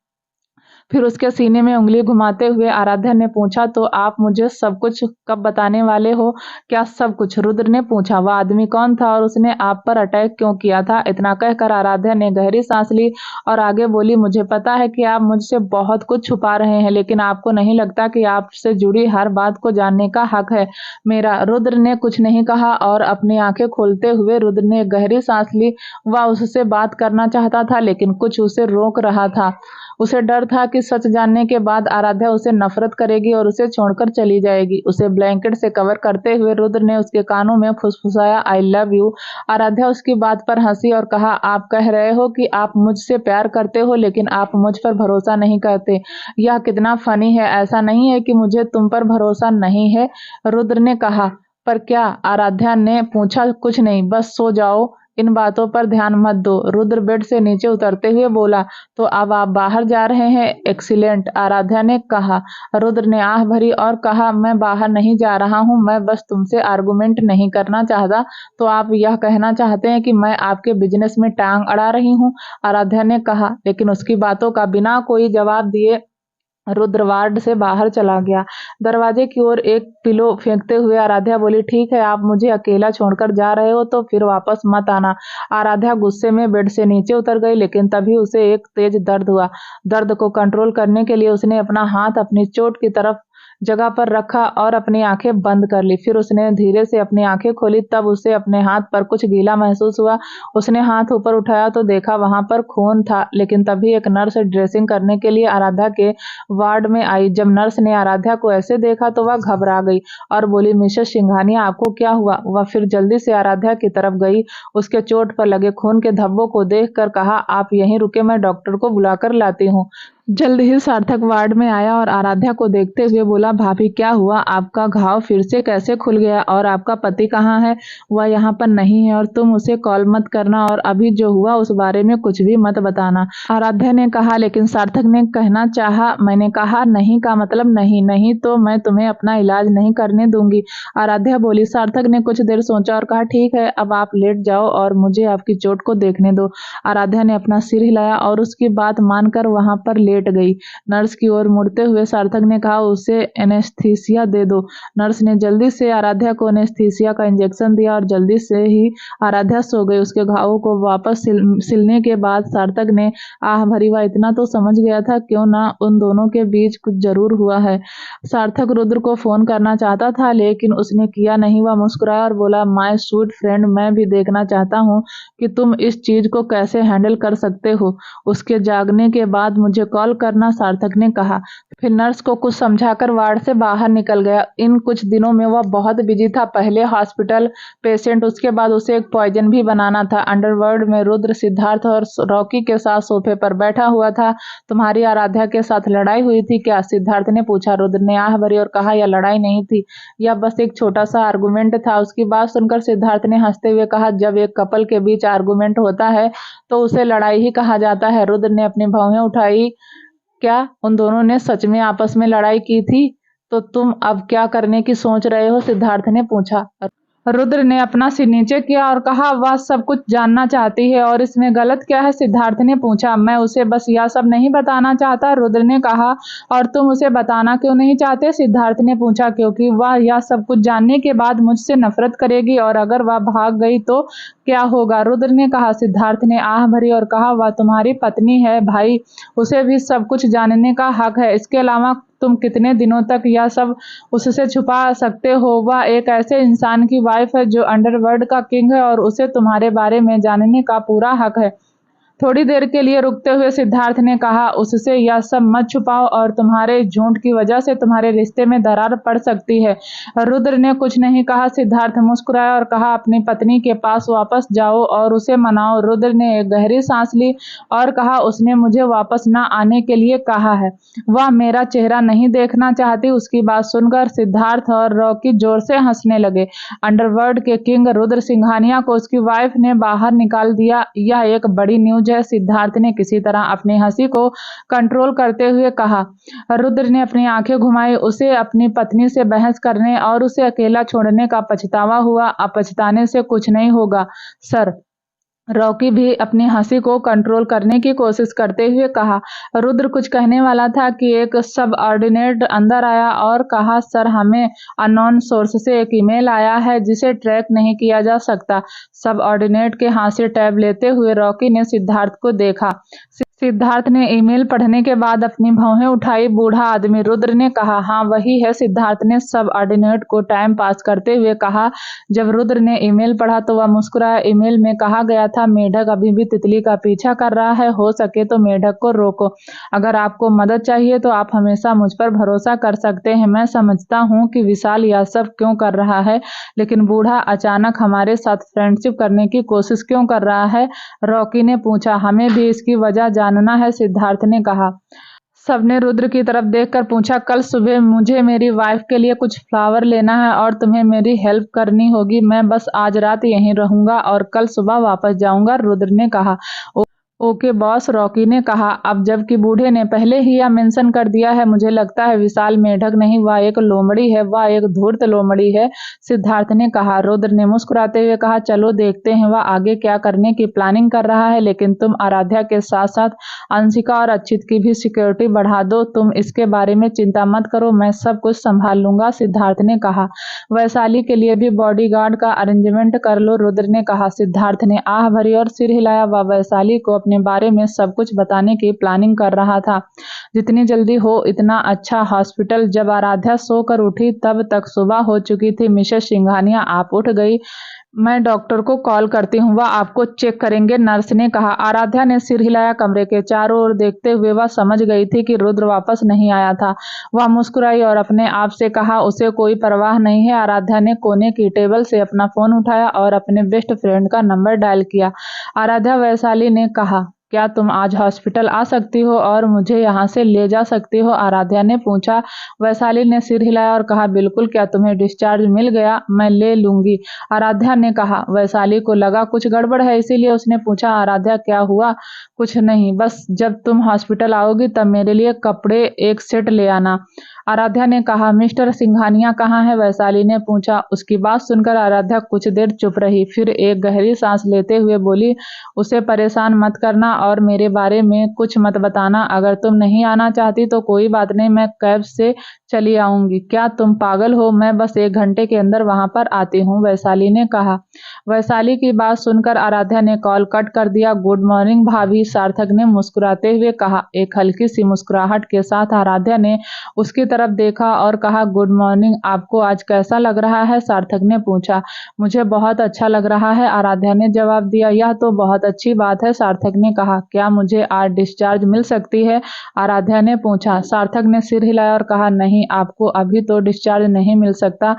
फिर उसके सीने में उंगली घुमाते हुए आराध्या ने पूछा, तो आप मुझे सब कुछ कब बताने वाले हो? क्या सब कुछ? रुद्र ने पूछा। वह आदमी कौन था और उसने आप पर अटैक क्यों किया था? इतना कहकर आराध्या ने गहरी सांस ली और आगे बोली, मुझे पता है कि आप मुझसे बहुत कुछ छुपा रहे हैं, लेकिन आपको नहीं लगता कि आपसे जुड़ी हर बात को जानने का हक है मेरा? रुद्र ने कुछ नहीं कहा और अपनी आंखें खोलते हुए रुद्र ने गहरी सांस ली। वह उससे बात करना चाहता था, लेकिन कुछ उसे रोक रहा था। उसे डर था कि सच जानने के बाद आराध्या उसे नफरत करेगी और उसे छोड़कर चली जाएगी। उसे ब्लैंकेट से कवर करते हुए रुद्र ने उसके कानों में फुसफुसाया, आई लव यू। आराध्या उसकी बात पर हंसी और कहा, आप कह रहे हो कि आप मुझसे प्यार करते हो, लेकिन आप मुझ पर भरोसा नहीं करते। यह कितना फनी है। ऐसा नहीं है कि मुझे तुम पर भरोसा नहीं है, रुद्र ने कहा। पर क्या? आराध्या ने पूछा। कुछ नहीं, बस सो जाओ, इन बातों पर ध्यान मत दो। रुद्र बेड से नीचे उतरते हुए बोला, तो अब आप बाहर जा रहे हैं? एक्सीलेंट, आराध्या ने कहा। रुद्र ने आह भरी और कहा, मैं बाहर नहीं जा रहा हूं, मैं बस तुमसे आर्गुमेंट नहीं करना चाहता। तो आप यह कहना चाहते हैं कि मैं आपके बिजनेस में टांग अड़ा रही हूं? आराध्या ने कहा। लेकिन उसकी बातों का बिना कोई जवाब दिए रुद्र वार्ड से बाहर चला गया। दरवाजे की ओर एक पिलो फेंकते हुए आराध्या बोली, ठीक है, आप मुझे अकेला छोड़कर जा रहे हो तो फिर वापस मत आना। आराध्या गुस्से में बेड से नीचे उतर गई, लेकिन तभी उसे एक तेज दर्द हुआ। दर्द को कंट्रोल करने के लिए उसने अपना हाथ अपनी चोट की तरफ जगह पर रखा और अपनी आंखें बंद कर ली। फिर उसने धीरे से अपनी आंखें खोली, तब उसे अपने हाथ पर कुछ गीला महसूस हुआ। उसने हाथ ऊपर उठाया तो देखा वहां पर खून था। लेकिन तभी एक नर्स ड्रेसिंग करने के लिए आराध्या के वार्ड में आई। जब नर्स ने आराध्या को ऐसे देखा तो वह घबरा गई और बोली, मिसेस सिंघानिया, आपको क्या हुआ? वह फिर जल्दी से आराध्या की तरफ गई। उसके चोट पर लगे खून के धब्बों को देखकर कहा, आप यहीं रुके, मैं डॉक्टर को बुलाकर लाती हूँ। जल्द ही सार्थक वार्ड में आया और आराध्या को देखते हुए बोला, भाभी क्या हुआ? आपका घाव फिर से कैसे खुल गया? और आपका पति कहाँ है? वह यहाँ पर नहीं है और तुम उसे कॉल मत करना और अभी जो हुआ उस बारे में कुछ भी मत बताना। आराध्या ने कहा, लेकिन सार्थक ने कहना चाहा। मैंने कहा नहीं का मतलब नहीं, नहीं तो मैं तुम्हें अपना इलाज नहीं करने दूंगी। आराध्या बोली। सार्थक ने कुछ देर सोचा और कहा, ठीक है, अब आप लेट जाओ और मुझे आपकी चोट को देखने दो। आराध्या ने अपना सिर हिलाया और उसकी बात मानकर वहां पर लेट गई। नर्स की ओर मुड़ते हुए सार्थक ने कहा, उसे एनेस्थीसिया दे दो। नर्स ने जल्दी से आराध्या को एनेस्थीसिया का इंजेक्शन दिया और जल्दी से ही आराध्या सो गई। उसके घावों को वापस सिलने के बाद सार्थक ने आह भरी, वह इतना तो समझ गया था, क्यों ना उन दोनों के बीच कुछ जरूर हुआ है। सार्थक रुद्र को फोन करना चाहता था लेकिन उसने किया नहीं। वह मुस्कुराया और बोला, माय स्वीट फ्रेंड, मैं भी देखना चाहता हूँ कि तुम इस चीज को कैसे हैंडल कर सकते हो। उसके जागने के बाद मुझे कॉल करना, सार्थक ने कहा। फिर नर्स को कुछ समझाकर वार्ड से बाहर निकल गया। इन कुछ दिनों में वह बहुत बिजी था। पहले हॉस्पिटल पेशेंट, उसके बाद उसे एक पॉइजन भी बनाना था। अंडरवर्ल्ड में रुद्र सिद्धार्थ और रॉकी के साथ सोफे पर बैठा हुआ था। तुम्हारी आराध्या के साथ लड़ाई हुई थी क्या? सिद्धार्थ ने पूछा। रुद्र ने आह भरी और कहा, यह लड़ाई नहीं थी, यह बस एक छोटा सा आर्गुमेंट था। उसकी बात सुनकर सिद्धार्थ ने हंसते हुए कहा, जब एक कपल के बीच आर्गुमेंट होता है तो उसे लड़ाई ही कहा जाता है। रुद्र ने अपनी भौहें उठाई। क्या उन दोनों ने सच में आपस में लड़ाई की थी? तो तुम अब क्या करने की सोच रहे हो? सिद्धार्थ ने पूछा। रुद्र ने अपना सिर नीचे किया और कहा, वह सब कुछ जानना चाहती है और इसमें गलत क्या है? सिद्धार्थ ने पूछा। मैं उसे बस यह सब नहीं बताना चाहता, रुद्र ने कहा। और तुम उसे बताना क्यों नहीं चाहते? सिद्धार्थ ने पूछा। क्योंकि वह यह सब कुछ जानने के बाद मुझसे नफरत करेगी और अगर वह भाग गई तो क्या होगा? रुद्र ने कहा। सिद्धार्थ ने आह भरी और कहा, वह तुम्हारी पत्नी है भाई, उसे भी सब कुछ जानने का हक है। इसके अलावा तुम कितने दिनों तक यह सब उससे छुपा सकते हो? वह एक ऐसे इंसान की वाइफ है जो अंडरवर्ल्ड का किंग है और उसे तुम्हारे बारे में जानने का पूरा हक है। थोड़ी देर के लिए रुकते हुए सिद्धार्थ ने कहा, उससे यह सब मत छुपाओ और तुम्हारे झूठ की वजह से तुम्हारे रिश्ते में दरार पड़ सकती है। रुद्र ने कुछ नहीं कहा। सिद्धार्थ मुस्कुराया और कहा, अपनी पत्नी के पास वापस जाओ और उसे मनाओ। रुद्र ने एक गहरी सांस ली और कहा, उसने मुझे वापस न आने के लिए कहा है, वह मेरा चेहरा नहीं देखना चाहती। उसकी बात सुनकर सिद्धार्थ और रॉकी जोर से हंसने लगे। अंडरवर्ल्ड के किंग रुद्र सिंघानिया को उसकी वाइफ ने बाहर निकाल दिया, यह एक बड़ी न्यूज है। सिद्धार्थ ने किसी तरह अपनी हंसी को कंट्रोल करते हुए कहा। रुद्र ने अपनी आंखें घुमाई। उसे अपनी पत्नी से बहस करने और उसे अकेला छोड़ने का पछतावा हुआ। अब पछताने से कुछ नहीं होगा सर। रॉकी भी अपनी हंसी को कंट्रोल करने की कोशिश करते हुए कहा। रुद्र कुछ कहने वाला था कि एक सब ऑर्डिनेट अंदर आया और कहा, सर, हमें अननोन सोर्स से एक ईमेल आया है जिसे ट्रैक नहीं किया जा सकता। सब ऑर्डिनेट के हाथ से टैब लेते हुए रॉकी ने सिद्धार्थ को देखा। सिद्धार्थ ने ईमेल पढ़ने के बाद अपनी भौहें उठाई। बूढ़ा आदमी। रुद्र ने कहा, हाँ वही है। सिद्धार्थ ने सब ऑर्डिनेट को टाइम पास करते हुए कहा। जब रुद्र ने ईमेल पढ़ा तो वह मुस्कुराया। ईमेल में कहा गया था, मेढक अभी भी तितली का पीछा कर रहा है, हो सके तो मेढक को रोको। अगर आपको मदद चाहिए तो आप हमेशा मुझ पर भरोसा कर सकते हैं। मैं समझता हूँ कि विशाल यह सब क्यों कर रहा है, लेकिन बूढ़ा अचानक हमारे साथ फ्रेंडशिप करने की कोशिश क्यों कर रहा है? रॉकी ने पूछा। हमें भी इसकी वजह जानना है, सिद्धार्थ ने कहा। सबने रुद्र की तरफ देखकर पूछा, कल सुबह मुझे मेरी वाइफ के लिए कुछ फ्लावर लेना है और तुम्हें मेरी हेल्प करनी होगी। मैं बस आज रात यहीं रहूंगा और कल सुबह वापस जाऊंगा, रुद्र ने कहा। ओके बॉस, रॉकी ने कहा। अब जबकि बूढ़े ने पहले ही यह मेंशन कर दिया है, मुझे लगता है विशाल मेढक नहीं, वह एक लोमड़ी है, वह एक धूर्त लोमड़ी है, सिद्धार्थ ने कहा। रुद्र ने मुस्कुराते हुए कहा, चलो देखते हैं वह आगे क्या करने की प्लानिंग कर रहा है, लेकिन तुम आराध्या के साथ साथ अंशिका और अच्युत की भी सिक्योरिटी बढ़ा दो। तुम इसके बारे में चिंता मत करो, मैं सब कुछ संभाल लूंगा, सिद्धार्थ ने कहा। वैशाली के लिए भी बॉडीगार्ड का अरेंजमेंट कर लो, रुद्र ने कहा। सिद्धार्थ ने आह भरी और सिर हिलाया। वह वैशाली को अपनी अपने बारे में सब कुछ बताने की प्लानिंग कर रहा था। जितनी जल्दी हो इतना अच्छा। हॉस्पिटल जब आराध्या सोकर उठी तब तक सुबह हो चुकी थी। मिसेस सिंघानिया, आप उठ गई? मैं डॉक्टर को कॉल करती हूँ, वह आपको चेक करेंगे, नर्स ने कहा। आराध्या ने सिर हिलाया। कमरे के चारों ओर देखते हुए वह समझ गई थी कि रुद्र वापस नहीं आया था। वह मुस्कुराई और अपने आप से कहा, उसे कोई परवाह नहीं है। आराध्या ने कोने की टेबल से अपना फोन उठाया और अपने बेस्ट फ्रेंड का नंबर डायल किया। आराध्या, वैशाली ने कहा, क्या तुम आज हॉस्पिटल आ सकती हो और मुझे यहाँ से ले जा सकती हो? आराध्या ने पूछा। वैशाली ने सिर हिलाया और कहा, बिल्कुल। क्या तुम्हें डिस्चार्ज मिल गया? मैं ले लूंगी, आराध्या ने कहा। वैशाली को लगा कुछ गड़बड़ है, इसीलिए उसने पूछा, आराध्या क्या हुआ? कुछ नहीं, बस जब तुम हॉस्पिटल आओगी तब मेरे लिए कपड़े एक सेट ले आना, आराध्या ने कहा। मिस्टर सिंघानिया कहाँ है? वैशाली ने पूछा। उसकी बात सुनकर आराध्या कुछ देर चुप रही, फिर एक गहरी सांस लेते हुए बोली, उसे परेशान मत करना और मेरे बारे में कुछ मत बताना। अगर तुम नहीं आना चाहती तो कोई बात नहीं, मैं कैब से चली आऊंगी। क्या तुम पागल हो? मैं बस 1 घंटे के अंदर वहां पर आती हूँ, वैशाली ने कहा। वैशाली की बात सुनकर आराध्या ने कॉल कट कर दिया। गुड मॉर्निंग भाभी, सार्थक ने मुस्कुराते हुए कहा। एक हल्की सी मुस्कुराहट के साथ आराध्या ने उसकी तरफ देखा और कहा, गुड मॉर्निंग, आपको आज कैसा लग रहा है? सार्थक ने पूछा। मुझे बहुत अच्छा लग रहा है, आराध्या ने जवाब दिया। यह तो बहुत अच्छी बात है, सार्थक ने कहा। क्या मुझे आज डिस्चार्ज मिल सकती है? आराध्या ने पूछा। सार्थक ने सिर हिलाया और कहा, नहीं, आपको अभी तो डिस्चार्ज नहीं मिल सकता,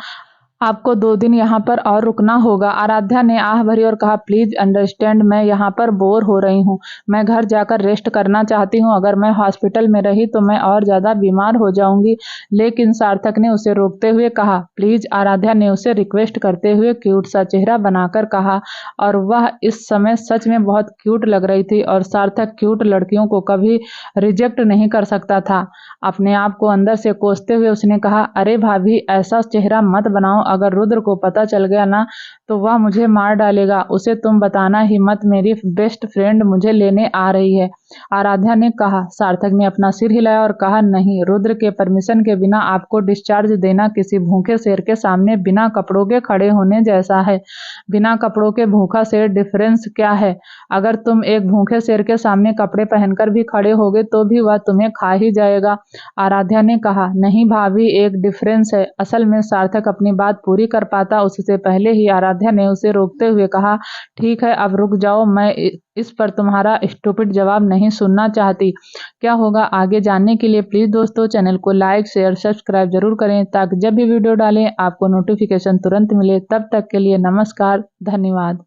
आपको 2 दिन यहाँ पर और रुकना होगा। आराध्या ने आह भरी और कहा, प्लीज अंडरस्टैंड, मैं यहाँ पर बोर हो रही हूँ, मैं घर जाकर रेस्ट करना चाहती हूँ। अगर मैं हॉस्पिटल में रही तो मैं और ज्यादा बीमार हो जाऊंगी। लेकिन सार्थक ने उसे रोकते हुए कहा, प्लीज, आराध्या ने उसे रिक्वेस्ट करते हुए क्यूट सा चेहरा बनाकर कहा, और वह इस समय सच में बहुत क्यूट लग रही थी और सार्थक क्यूट लड़कियों को कभी रिजेक्ट नहीं कर सकता था। अपने आप को अंदर से कोसते हुए उसने कहा, अरे भाभी, ऐसा चेहरा मत बनाओ, अगर रुद्र को पता चल गया ना तो वह मुझे मार डालेगा। उसे तुम बताना ही मत, मेरी बेस्ट फ्रेंड मुझे लेने आ रही है, आराध्या ने कहा। सार्थक ने अपना सिर हिलाया और कहा, नहीं, रुद्र के परमिशन के बिना आपको डिस्चार्ज देना किसी भूखे शेर के सामने बिना कपड़ों के खड़े होने जैसा है। बिना कपड़ों के भूखा शेर डिफरेंस क्या है? अगर तुम एक भूखे शेर के सामने कपड़े पहनकर भी खड़े होगे तो भी वह तुम्हें खा ही जाएगा, आराध्या ने कहा। नहीं भाभी, एक डिफरेंस है। असल में सार्थक अपनी बात पूरी कर पाता उससे पहले ही आराध्या ने उसे रोकते हुए कहा, ठीक है, अब रुक जाओ, मैं इस पर तुम्हारा स्टूपिड जवाब नहीं सुनना चाहती। क्या होगा आगे जानने के लिए प्लीज दोस्तों चैनल को लाइक, शेयर, सब्सक्राइब जरूर करें ताकि जब भी वीडियो डालें आपको नोटिफिकेशन तुरंत मिले। तब तक के लिए नमस्कार, धन्यवाद।